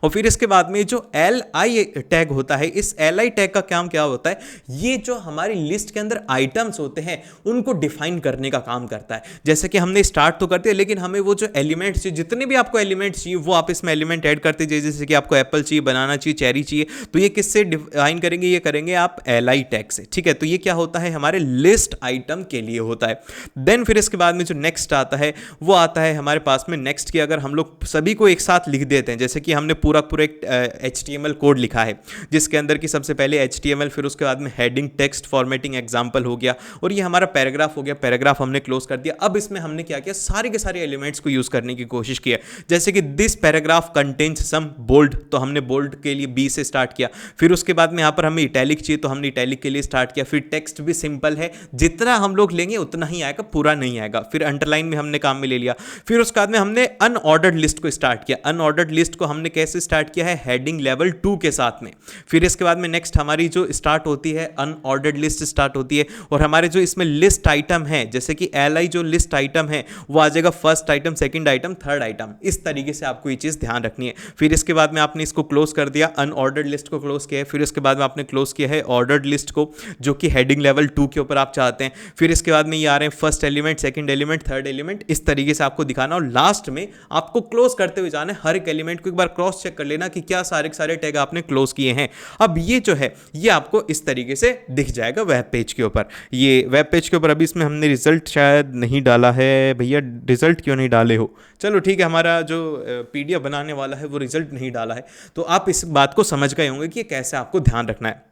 और फिर इसके बाद में जो एल आई टैग होता है, इस एल आई टैग का काम क्या होता है, ये जो हमारी लिस्ट के अंदर आइटम्स होते हैं उनको डिफाइन करने का काम करता है। जैसे कि हमने स्टार्ट तो करते हैं, लेकिन हमें वो जो एलिमेंट्स चाहिए, जितने भी आपको एलिमेंट्स चाहिए वो आप इसमें एलिमेंट ऐड करते जाइए। जैसे कि आपको एप्पल चाहिए, बनाना चाहिए, चेरी चाहिए, तो ये किससे डिफाइन करेंगे, ये करेंगे आप एल आई टैग से, ठीक है। तो ये क्या होता है, हमारे लिस्ट आइटम के लिए होता है। देन फिर इसके बाद में जो नेक्स्ट आता है वो आता है हमारे पास में नेक्स्ट की, अगर हम लोग सभी को एक साथ लिख देते हैं, जैसे कि हमने पूरा एक HTML कोड लिखा है जिसके अंदर की सबसे पहले HTML, फिर उसके बाद में हेडिंग, टेक्स्ट फॉर्मेटिंग, एग्जांपल हो गया, और ये हमारा पैराग्राफ हो गया। पैराग्राफ हमने क्लोज कर दिया। अब इसमें हमने क्या किया, सारे के सारे एलिमेंट्स को यूज करने की कोशिश की है। जैसे कि this paragraph contains some bold, तो हमने बोल्ड के लिए बी से स्टार्ट किया। फिर उसके बाद में यहाँ पर हमें इटैलिक चाहिए तो हमने इटैलिक के लिए स्टार्ट किया। फिर टेक्स्ट भी सिंपल है, जितना हम लोग लेंगे उतना ही आएगा, पूरा नहीं आएगा। फिर अंडरलाइन में हमने काम में ले लिया। फिर उसके बाद में हमने अनऑर्डर्ड लिस्ट को स्टार्ट किया। अनऑर्डर्ड लिस्ट को हमने कैसे स्टार्ट किया है, हेडिंग लेवल 2 के साथ में। फिर इसके बाद में नेक्स्ट हमारी जो स्टार्ट होती है अनऑर्डर्ड लिस्ट स्टार्ट होती है, और हमारे जो इसमें लिस्ट आइटम है, जैसे कि एल आई जो लिस्ट आइटम है वो आ जाएगा first item, second item, third item. इस तरीके से आपको ये चीज ध्यान रखनी है। फिर इसके बाद में आपने इसको क्लोज कर दिया, अनऑर्डर्ड लिस्ट को क्लोज किया है। फिर इसके बाद में आपने क्लोज किया है ऑर्डर्ड लिस्ट को, जो कि हेडिंग लेवल 2 के ऊपर आप चाहते हैं। फिर इसके बाद में ये आ रहे हैं first element, second element, third element, इस तरीके से आपको दिखाना, और लास्ट में आपको क्लोज करते हुए जाना है। हर एक एलिमेंट को एक बार क्रॉस चेक कर लेना कि क्या सारे के सारे टैग आपने क्लोज किए हैं। अब ये जो है ये आपको इस तरीके से दिख जाएगा वेब पेज के ऊपर। ये वेब पेज के ऊपर अभी इसमें हमने रिजल्ट शायद नहीं डाला है भैया, रिजल्ट क्यों नहीं डाले हो? चलो ठीक है, हमारा जो पीडीएफ बनाने वाला है वो रिजल्ट नहीं डाला है, तो आप इस बात को समझ गए होंगे कि कैसे आपको ध्यान रखना है।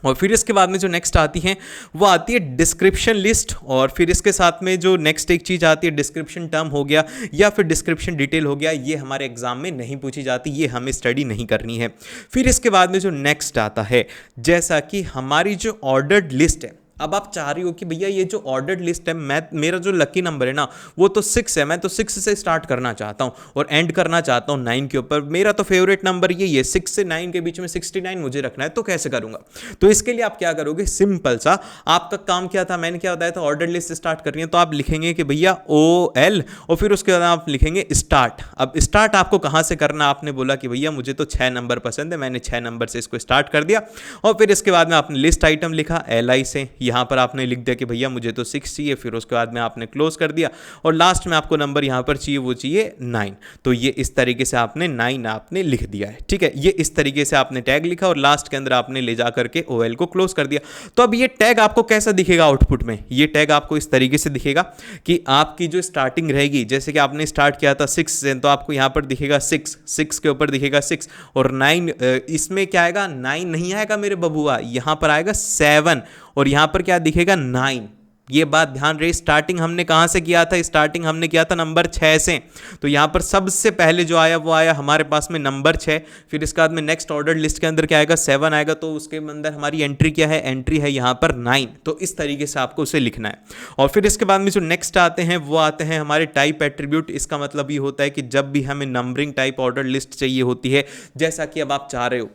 और फिर इसके बाद में जो नेक्स्ट आती है वो आती है डिस्क्रिप्शन लिस्ट, और फिर इसके साथ में जो नेक्स्ट एक चीज़ आती है डिस्क्रिप्शन टर्म हो गया या फिर डिस्क्रिप्शन डिटेल हो गया। ये हमारे एग्जाम में नहीं पूछी जाती, ये हमें स्टडी नहीं करनी है। फिर इसके बाद में जो नेक्स्ट आता है जैसा कि हमारी जो ऑर्डर्ड लिस्ट है। अब आप चाह रही हो कि भैया ये जो ऑर्डर्ड लिस्ट है, मेरा जो लकी नंबर है ना वो तो 6 है, मैं तो 6 से स्टार्ट करना चाहता हूँ और एंड करना चाहता हूँ 9 के ऊपर। मेरा तो फेवरेट नंबर यही है, 6 से 9 के बीच में 69 मुझे रखना है। तो कैसे करूँगा? तो इसके लिए आप क्या करोगे, सिंपल सा आपका काम क्या था, मैंने क्या बताया था, ऑर्डर्ड लिस्ट स्टार्ट करनी है तो आप लिखेंगे कि भैया OL और फिर उसके बाद आप लिखेंगे स्टार्ट। अब स्टार्ट आपको कहाँ से करना, आपने बोला कि भैया मुझे तो 6 नंबर पसंद है, मैंने 6 नंबर से इसको स्टार्ट कर दिया। और फिर इसके बाद में आपने लिस्ट आइटम लिखा LI से, यहाँ पर आपने लिख दिया कि भैया मुझे तो 6 चाहिए, फिर उसके बाद में आपने क्लोज कर दिया और लास्ट में आपको नंबर यहाँ पर चाहिए, वो चाहिए 9। तो ये इस तरीके से आपने 9 आपने लिख दिया है, ठीक है। ये इस तरीके से आपने टैग लिखा और लास्ट के अंदर आपने ले जा करके OL को क्लोज कर दिया। तो अब ये टैग आपको कैसा दिखेगा आउटपुट में? ये टैग आपको इस तरीके से दिखेगा कि आपकी जो स्टार्टिंग रहेगी, जैसे कि आपने स्टार्ट किया था 6 से, तो आपको यहाँ पर दिखेगा 6 के ऊपर दिखेगा 6 और 9, इसमें क्या आएगा, 9 नहीं आएगा मेरे बबुआ, यहाँ पर आएगा 7 और यहाँ पर क्या दिखेगा 9। ये बात ध्यान रही, स्टार्टिंग हमने कहाँ से किया था, स्टार्टिंग हमने किया था नंबर 6 से। तो यहाँ पर सबसे पहले जो आया वो आया हमारे पास में नंबर 6, फिर इसके बाद में नेक्स्ट ऑर्डर लिस्ट के अंदर क्या आएगा 7 आएगा, तो उसके अंदर हमारी एंट्री क्या है, एंट्री है यहाँ पर 9। तो इस तरीके से आपको उसे लिखना है। और फिर इसके बाद में जो नेक्स्ट आते हैं वो आते हैं हमारे टाइप एट्रीब्यूट। इसका मतलब ये होता है कि जब भी हमें नंबरिंग टाइप ऑर्डर लिस्ट चाहिए होती है, जैसा कि अब आप चाह रहे हो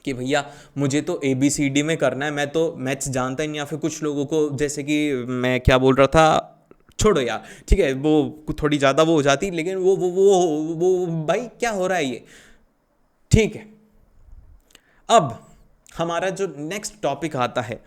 कि भैया मुझे तो ABCD में करना है, मैं तो मैथ्स जानता ही नहीं, या फिर कुछ लोगों को, जैसे कि मैं क्या बोल रहा था, छोड़ो यार, ठीक है, वो थोड़ी ज़्यादा वो हो जाती, लेकिन वो भाई क्या हो रहा है ये, ठीक है। अब हमारा जो नेक्स्ट टॉपिक आता है,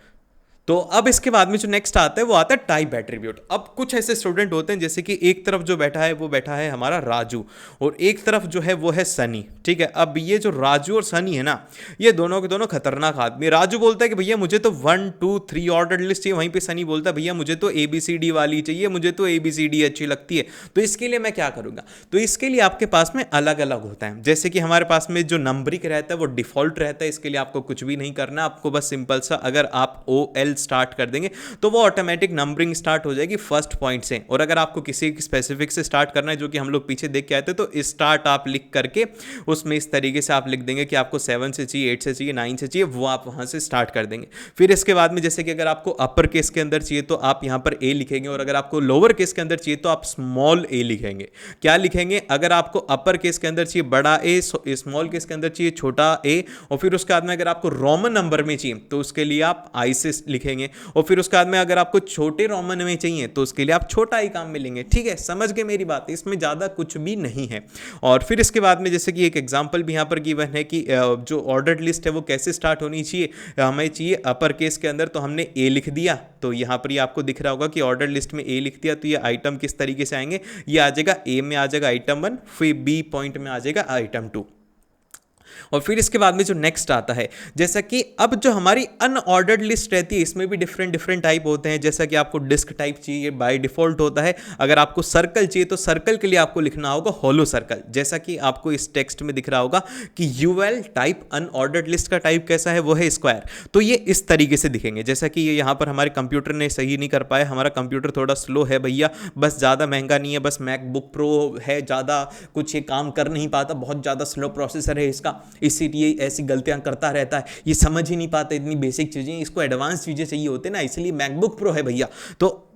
तो अब इसके बाद में जो नेक्स्ट आता है वो आता है टाइप एट्रीब्यूट। अब कुछ ऐसे स्टूडेंट होते हैं, जैसे कि एक तरफ जो बैठा है वो बैठा है हमारा राजू और एक तरफ जो है वो है सनी, ठीक है। अब ये जो राजू और सनी है ना, ये दोनों के दोनों खतरनाक आदमी। राजू बोलता है कि भैया मुझे तो 1 2 3 ऑर्डर लिस्ट चाहिए, वहीं पे सनी बोलता है भैया मुझे तो ABCD वाली चाहिए, मुझे तो ABCD अच्छी लगती है। तो इसके लिए मैं क्या करूँगा, तो इसके लिए आपके पास में अलग अलग होता है। जैसे कि हमारे पास में जो नंबरिंग रहता है वो डिफॉल्ट रहता है, इसके लिए आपको कुछ भी नहीं करना, आपको बस सिंपल सा अगर आप OL स्टार्ट कर देंगे तो वो ऑटोमेटिक नंबरिंग स्टार्ट हो जाएगी फर्स्ट पॉइंट से। और अगर आपको किसी स्पेसिफिक से स्टार्ट करना है, जो कि हम लोग पीछे देख के आए थे, तो स्टार्ट आप लिख करके उसमें इस तरीके से आप लिख देंगे कि आपको 7 से चाहिए, 8 से चाहिए, 9 से चाहिए, वो आप वहां से स्टार्ट कर देंगे। फिर इसके बाद में जैसे कि अगर आपको अपर केस के अंदर चाहिए तो आप यहां पर A लिखेंगे, और अगर आपको लोअर केस के अंदर चाहिए तो आप स्मॉल a लिखेंगे। क्या लिखेंगे, अगर आपको अपर केस के अंदर चाहिए बड़ा A, स्मॉल केस के अंदर चाहिए छोटा a, और फिर उसके बाद में अगर आपको रोमन नंबर में चाहिए तो उसके लिए आप I से लिखेंगे, और फिर उसके बाद में अगर आपको छोटे रोमन में चाहिए तो उसके लिए आप छोटा ही काम में लेंगे। ठीक है, समझ गए मेरी बात, इसमें ज़्यादा कुछ भी नहीं है। और फिर इसके बाद में जैसे कि एक एग्जांपल भी यहाँ पर गिवन है कि जो ऑर्डर्ड लिस्ट है वो कैसे स्टार्ट होनी चाहिए, हमें चाहिए अपर केस के अंदर, तो हमने A लिख दिया। तो यहाँ पर ये आपको दिख रहा होगा कि ऑर्डर लिस्ट में A लिख दिया, तो ये आइटम किस तरीके से आएंगे, ये आ जाएगा A में आ जाएगा आइटम 1, फिर B पॉइंट में आ जाएगा आइटम 2। और फिर इसके बाद में जो नेक्स्ट आता है, जैसा कि अब जो हमारी अनऑर्डर्ड लिस्ट रहती है इसमें भी डिफरेंट टाइप होते हैं। जैसा कि आपको डिस्क टाइप चाहिए, बाय डिफॉल्ट होता है। अगर आपको सर्कल चाहिए तो सर्कल के लिए आपको लिखना होगा होलो सर्कल, जैसा कि आपको इस टेक्स्ट में दिख रहा होगा कि UL टाइप अनऑर्डर्ड लिस्ट का टाइप कैसा है, वो है स्क्वायर। तो ये इस तरीके से दिखेंगे, जैसा कि ये यहाँ पर हमारे कंप्यूटर ने सही नहीं कर पाया, हमारा कंप्यूटर थोड़ा स्लो है भैया, बस ज़्यादा महंगा नहीं है, बस मैकबुक प्रो है, ज़्यादा कुछ ये काम कर नहीं पाता, बहुत ज़्यादा स्लो प्रोसेसर है इसका, इसीलिए ऐसी गलतियां करता रहता है, ये समझ ही नहीं पाता इतनी बेसिक चीजें, इसको एडवांस चीजें चाहिए होते ना, इसलिए मैकबुक प्रो है भैया। तो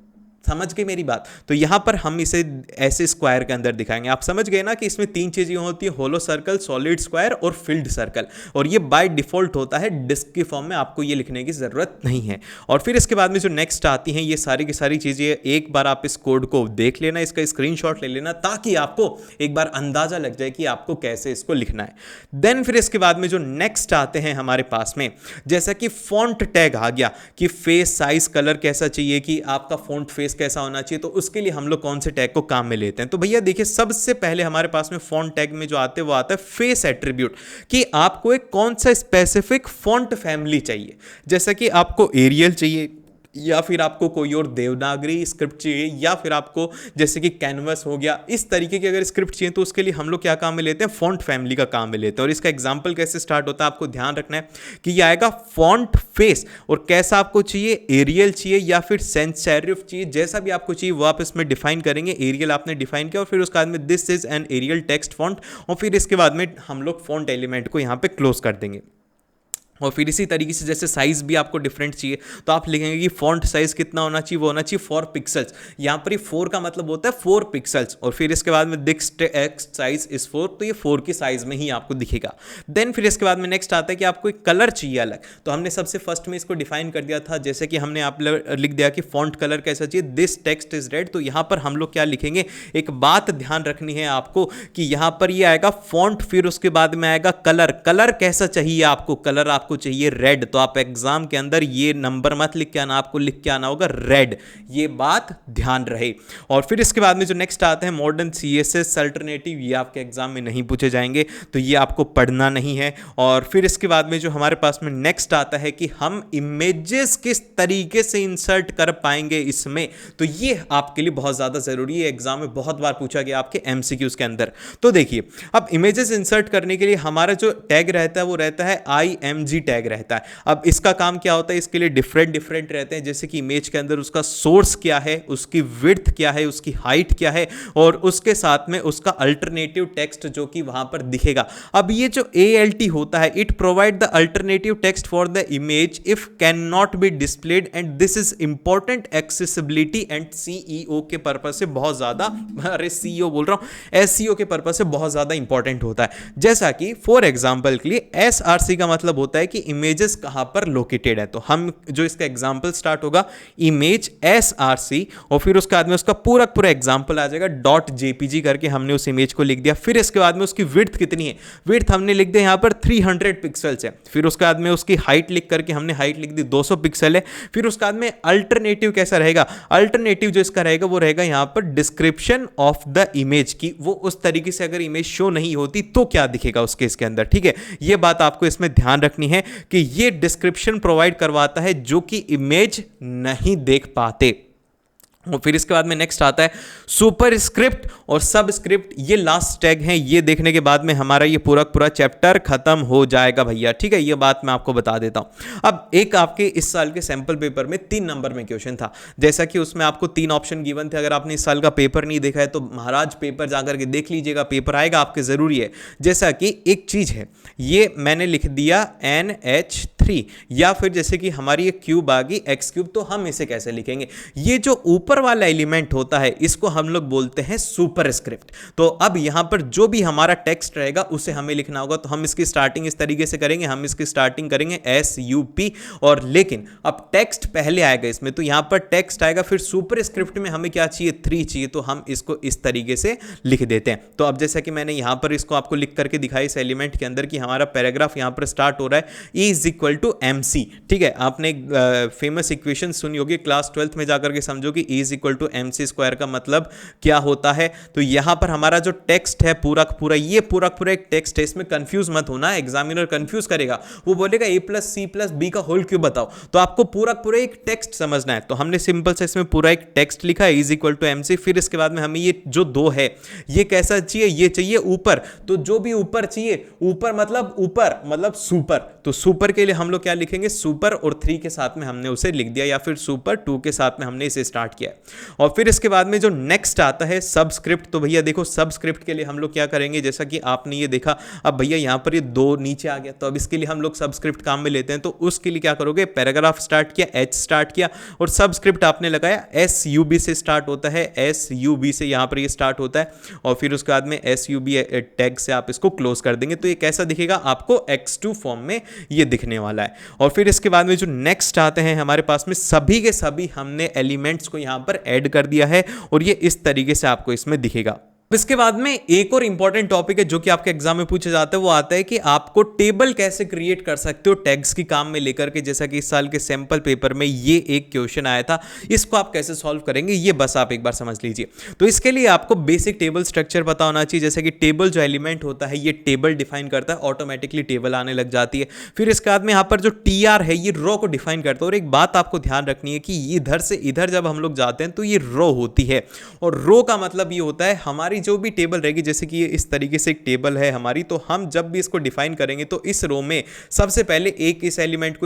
समझ गए मेरी बात। तो यहां पर हम इसे ऐसे स्क्वायर के अंदर दिखाएंगे। आप समझ गए ना कि इसमें 3 चीजें होती है, होलो सर्कल, सॉलिड स्क्वायर और फिल्ड सर्कल, और ये बाय डिफॉल्ट होता है, डिस्क की फॉर्म में आपको ये लिखने की जरूरत नहीं है। और फिर इसके बाद में जो नेक्स्ट आती हैं ये सारी की सारी चीजें, एक बार आप इस कोड को देख लेना, इसका स्क्रीनशॉट ले लेना, ताकि आपको एक बार अंदाजा लग जाए कि आपको कैसे इसको लिखना है। देन फिर इसके बाद में जो नेक्स्ट आते हैं हमारे पास में, जैसा कि फॉन्ट टैग आ गया कि फेस साइज कलर कैसा चाहिए, कि आपका फॉन्ट फेस स्पेस कैसा होना चाहिए, तो उसके लिए हम लोग कौन से टैग को काम में लेते हैं। तो भैया देखिए, सबसे पहले हमारे पास में फॉन्ट टैग में जो आते हैं वो आता है फेस एट्रीब्यूट, कि आपको एक कौन सा स्पेसिफिक फॉन्ट फैमिली चाहिए। जैसा कि आपको एरियल चाहिए, या फिर आपको कोई और देवनागरी स्क्रिप्ट चाहिए, या फिर आपको जैसे कि कैनवस हो गया, इस तरीके की अगर स्क्रिप्ट चाहिए तो उसके लिए हम लोग क्या काम में लेते हैं, फॉन्ट फैमिली का काम में लेते हैं। और इसका एग्जांपल कैसे स्टार्ट होता है आपको ध्यान रखना है कि ये आएगा फॉन्ट फेस, और कैसा आपको चाहिए, एरियल चाहिए या फिर सेंस-सेरिफ चाहिए, जैसा भी आपको चाहिए वो आप इसमें डिफाइन करेंगे। एरियल आपने डिफाइन किया और फिर उसके बाद में this is an Arial text font, और फिर इसके बाद में हम लोग फॉन्ट एलिमेंट को यहाँ पे क्लोज कर देंगे। और फिर इसी तरीके से जैसे साइज भी आपको डिफरेंट चाहिए तो आप लिखेंगे कि फॉन्ट साइज कितना होना चाहिए, वो होना चाहिए 4 पिक्सल्स। यहाँ पर 4 का मतलब होता है 4 पिक्सल्स, और फिर इसके बाद में दिक्स टेक्स्ट साइज इज 4, तो ये 4 की साइज में ही आपको दिखेगा। देन फिर इसके बाद में नेक्स्ट आता है कि आपको एक कलर चाहिए अलग, तो हमने सबसे फर्स्ट में इसको डिफाइन कर दिया था, जैसे कि हमने आप लिख दिया कि फॉन्ट कलर कैसा चाहिए, दिस टेक्स्ट इज रेड। तो यहाँ पर हम लोग क्या लिखेंगे, एक बात ध्यान रखनी है आपको कि यहाँ पर ये आएगा फॉन्ट, फिर उसके बाद में आएगा कलर। कलर कैसा चाहिए आपको, कलर आपको चाहिए रेड, तो आप एग्जाम के अंदर ये नंबर मत लिख के आना, आपको लिख के आना होगा रेड, ये बात ध्यान रहे। और फिर इसके बाद में जो नेक्स्ट आता है मॉडर्न CSS अल्टरनेटिव, ये आपके एग्जाम में नहीं पूछे जाएंगे, तो ये आपको पढ़ना नहीं है। और फिर इसके बाद में जो हमारे पास में नेक्स्ट आता है कि हम इमेजेस किस तरीके से इंसर्ट कर पाएंगे इसमें, तो ये आपके लिए बहुत ज्यादा जरूरी है, एग्जाम में बहुत बार पूछा गया आपके MCQs के अंदर। तो देखिए, अब इमेजेस इंसर्ट करने के लिए हमारा जो टैग रहता है वो रहता है IMG टैग रहता है। अब इसका काम क्या होता है, इसके लिए डिफरेंट रहते हैं, जैसे कि इमेज के अंदर उसका सोर्स क्या है, उसकी विड्थ क्या है, उसकी हाइट क्या है, और उसके साथ में उसका अल्टरनेटिव टेक्स्ट जो कि वहां पर दिखेगा। अब ये जो ALT होता है, it provide the alternative text for the image if can not be displayed, and this is important accessibility and CEO के पर्पज से बहुत ज्यादा, अरे CEO बोल रहा हूं, SEO के पर्पज से बहुत ज्यादा इंपॉर्टेंट होता है। जैसा कि फॉर एग्जाम्पल के लिए SRC का मतलब होता है कि इमेजेस कहां पर लोकेटेड है, तो हम जो इसका एग्जांपल स्टार्ट होगा इमेज SRC, और फिर उसके बाद में उसका पूरा एग्जांपल आ जाएगा .jpg करके हमने उस इमेज को लिख दिया। फिर इसके बाद में उसकी विड्थ कितनी है, विड्थ हमने लिख दिया यहां पर 300 पिक्सल्स है। फिर उसके बाद में उसकी हाइट लिख करके हमने हाइट लिख दी 200 पिक्सल है। फिर उसके बाद में अल्टरनेटिव कैसा रहेगा, अल्टरनेटिव जो इसका रहेगा वो रहेगा यहां पर डिस्क्रिप्शन ऑफ द इमेज की, वो उस तरीके से अगर इमेज शो नहीं होती तो क्या दिखेगा उस केस के अंदर, ठीक है। ये बात आपको इसमें ध्यान रखनी है कि ये डिस्क्रिप्शन प्रोवाइड करवाता है जो कि इमेज नहीं देख पाते। और फिर इसके बाद में नेक्स्ट आता है सुपर स्क्रिप्ट और सब स्क्रिप्ट, ये लास्ट टैग है। ये देखने के बाद में हमारा ये पूरा चैप्टर खत्म हो जाएगा भैया, ठीक है। ये बात मैं आपको बता देता हूं। अब एक आपके इस साल के सैंपल पेपर में 3 नंबर में क्वेश्चन था, जैसा कि उसमें आपको 3 ऑप्शन गिवन थे। अगर आपने इस साल का पेपर नहीं देखा है तो महाराज पेपर जाकर के देख लीजिएगा, पेपर आएगा आपके जरूरी है। जैसा कि एक चीज है, ये मैंने लिख दिया NH3, या फिर जैसे कि हमारी एक क्यूब आ गई x3, तो हम इसे कैसे लिखेंगे, ये जो ऊपर वाला एलिमेंट होता है इसको हम लोग बोलते हैं सुपर स्क्रिप्ट। तो अब यहां पर जो भी हमारा टेक्स्ट रहेगा उसे हमें लिखना होगा, तो हम इसकी स्टार्टिंग इस तरीके से करेंगे, हम इसकी स्टार्टिंग करेंगे SUP, और लेकिन अब टेक्स्ट पहले आएगा इसमें, तो यहां पर टेक्स्ट आएगा, फिर सुपर स्क्रिप्ट में हमें क्या चाहिए, 3 चाहिए, तो हम इसको इस तरीके से लिख देते हैं। तो अब जैसा कि मैंने यहां पर इसको आपको लिख करके दिखाई इस एलिमेंट के अंदर कि हमारा पैराग्राफ यहां पर स्टार्ट हो रहा है E = MC, ठीक है। आपने फेमस इक्वेशन सुनी होगी क्लास 12th में जाकर के, समझो कि E = MC² का मतलब क्या होता है। तो यहां पर हमारा जो टेक्स्ट है ये पूरा एक टेक्स्ट है, इसमें कंफ्यूज मत होना, एग्जामिनर कंफ्यूज करेगा, वो बोलेगा A+C+B का होल क्यूब बताओ, तो आपको पूरा एक टेक्स्ट समझना है। तो हमने सिंपल से इसमें पूरा एक टेक्स्ट लिखा है E = MC। फिर इसके बाद में हमें ये जो 2 है ये कैसा चाहिए, ये चाहिए ऊपर, तो जो भी ऊपर चाहिए, ऊपर मतलब सुपर, तो सुपर के लिए हम लोग क्या लिखेंगे, सुपर, और 3 के साथ में हमने उसे लिख दिया, या फिर सुपर 2 के साथ में हमने इसे स्टार्ट किया। और फिर इसके बाद में जो नेक्स्ट आता है सबस्क्रिप्ट, तो भैया देखो सबस्क्रिप्ट के लिए हम लोग क्या करेंगे, जैसा कि आपने ये देखा, अब भैया यहां पर ये 2 नीचे आ गया, तो अब इसके लिए हम लोग सबस्क्रिप्ट काम में लेते हैं। तो उसके लिए क्या करोगे, पैराग्राफ स्टार्ट किया, H स्टार्ट किया, और सबस्क्रिप्ट आपने लगाया SUB से स्टार्ट होता है, SUB से यहां पर ये स्टार्ट होता है, और फिर उसके बाद में SUB टैग से आप इसको क्लोज कर देंगे, तो ये कैसा दिखेगा आपको, X2 फॉर्म में ये दिखने वाला है। और फिर इसके बाद में जो नेक्स्ट आते हैं हमारे पास में, सभी के सभी हमने एलिमेंट्स को यहां पर ऐड कर दिया है, और ये इस तरीके से आपको इसमें दिखेगा। इसके बाद में एक और इंपॉर्टेंट टॉपिक है जो कि आपके एग्जाम में पूछा जाता है, वो आता है कि आपको टेबल कैसे क्रिएट कर सकते हो टैग्स की काम में लेकर के। जैसा कि इस साल के सैंपल पेपर में ये एक क्वेश्चन आया था, इसको आप कैसे सॉल्व करेंगे ये बस आप एक बार समझ लीजिए। तो इसके लिए आपको बेसिक टेबल स्ट्रक्चर पता होना चाहिए। जैसे कि टेबल जो एलिमेंट होता है ये टेबल डिफाइन करता है, ऑटोमेटिकली टेबल आने लग जाती है। फिर इसके बाद में यहाँ पर जो टीआर है ये रो को डिफाइन करता है। और एक बात आपको ध्यान रखनी है कि इधर से इधर जब हम लोग जाते हैं तो ये रो होती है, और रो का मतलब ये होता है हमारी जो भी टेबल रहेगी, जैसे कि ये इस तरीके से एक टेबल है हमारी, तो हम जब भी इसको डिफाइन करेंगे तो इस रो में सबसे पहले एक इस एलिमेंट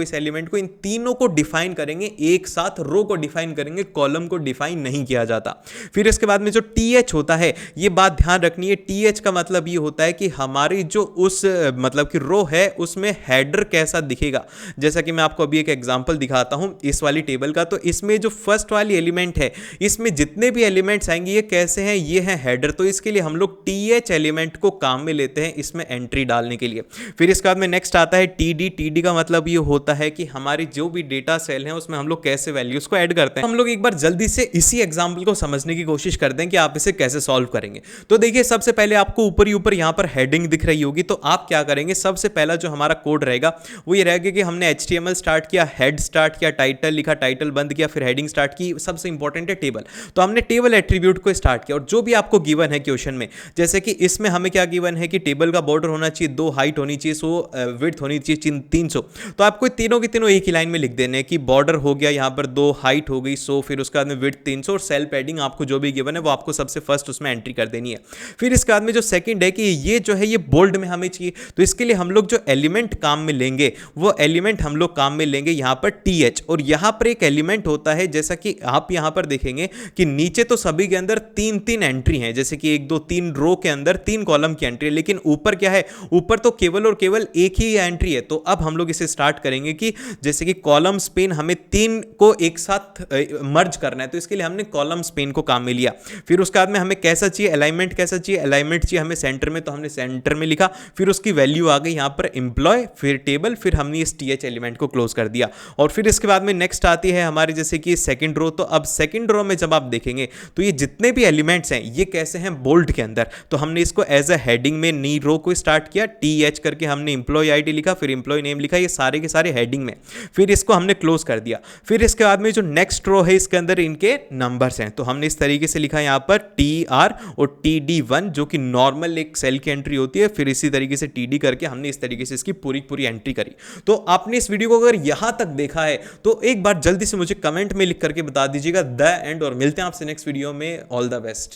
को इन तीनों को डिफाइन करेंगे एक साथ, रो को डिफाइन करेंगे, कॉलम को डिफाइन नहीं किया जाता। फिर इसके बाद में जो टीएच होता है ये बात ध्यान रखनी है, टीएच का मतलब ये होता है कि हमारी जो उस मतलब कि रो है उसमें हेडर कैसा दिखेगा। जैसा कि मैं आपको अभी एक एग्जांपल दिखाता हूं इस वाली टेबल का, तो इसमें जो फर्स्ट वाली एलिमेंट है इसमें जितने भी एलिमेंट्स आएंगे ये कैसे हैं, ये है हेडर। तो इसके लिए हम लोग टीएच एलिमेंट को काम में लेते हैं इसमें एंट्री डालने के लिए। फिर इसके बाद में नेक्स्ट आता है टीडी। टीडी का मतलब ये होता है कि हमारी जो भी डेटा सेल है उसमें हम लोग कैसे वैल्यूज को ऐड करते हैं। हम लोग एक बार जल्दी से इसी एग्जांपल को समझने की कोशिश करते हैं कि आप इसे कैसे सॉल्व करेंगे। तो देखिए सबसे पहले आपको ऊपर ही ऊपर यहां पर हेडिंग दिख रही होगी, तो आप क्या करेंगे, सबसे पहला जो हमारा कोड रहेगा वो ये रहेगा कि हमने HTML स्टार्ट किया, हेड स्टार्ट किया, टाइटल लिखा, टाइटल बंद किया, फिर हेडिंग स्टार्ट की। सबसे इंपॉर्टेंट है टेबल, तो हमने टेबल एट्रीब्यूट को स्टार्ट किया। और जो भी आपको गिवन है क्वेश्चन में, जैसे कि इसमें हमें क्या गिवन है कि टेबल का बॉर्डर होना चाहिए 2, हाइट होनी चाहिए 100, विड्थ होनी चाहिए 300। तो आपको तीनों के तीनों एक ही लाइन में लिख देने कि बॉर्डर हो गया यहाँ पर 2, हाइट हो गई 100, फिर उसके बाद में विड्थ 300, और सेल पैडिंग आपको जो भी गिवन है वो आपको सबसे फर्स्ट उसमें एंट्री कर देनी है। फिर इसके बाद में जो सेकंड है कि ये जो है ये बोल्ड में हमें चाहिए, तो इसके लिए हम लोग जो एलिमेंट काम में लेंगे वो एलिमेंट हम लोग काम में लेंगे यहाँ पर टीएच। और यहाँ पर एक एलिमेंट होता है, जैसा कि आप यहाँ पर देखेंगे कि नीचे तो सभी के अंदर 3-3 एंट्री हैं, जैसे कि 1, 2, 3 रो के अंदर 3 कॉलम की एंट्री है, लेकिन ऊपर क्या है, ऊपर तो केवल और केवल एक ही एंट्री है। तो अब हम लोग इसे स्टार्ट करेंगे कि जैसे कि कॉलम स्पेन हमें 3 को एक साथ मर्ज करना है, तो इसके लिए हमने कॉलम स्पेन को काम में लिया। फिर उसके बाद में हमें कैसा चाहिए, अलाइनमेंट कैसा चाहिए, अलाइनमेंट चाहिए हमें सेंटर में, तो हमने सेंटर में लिखा। फिर उसकी वैल्यू आ गई यहाँ पर एम्प्लॉय, फिर टेबल, फिर हमने इस टीएच एलिमेंट को क्लोज कर दिया। और फिर इसके बाद में नेक्स्ट आती है हमारी जैसे कि सेकंड रो। तो अब सेकंड रो में जब आप देखेंगे तो ये जितने भी एलिमेंट्स हैं ये कैसे हैं, बोल्ड के अंदर। तो हमने इसको एज अ हेडिंग में नी रो को स्टार्ट किया, टीएच करके हमने एम्प्लॉय आईडी लिखा, फिर एम्प्लॉय नेम लिखा, ये सारे के सारे हेडिंग में। फिर इसको हमने क्लोज कर दिया। फिर इसके बाद में जो नेक्स्ट रो है इसके अंदर इनके नंबर्स हैं, तो हमने इस तरीके से लिखा यहाँ पर TR और TD1 जो कि नॉर्मल एक सेल की एंट्री होती है। फिर इसी तरीके से TD करके हमने इस तरीके से इसकी पूरी पूरी एंट्री करी। तो आपने इस वीडियो को अगर यहां तक देखा है तो एक बार जल्दी से मुझे कमेंट में लिख करके बता दीजिएगा द एंड, और मिलते हैं आपसे नेक्स्ट वीडियो में। All the best.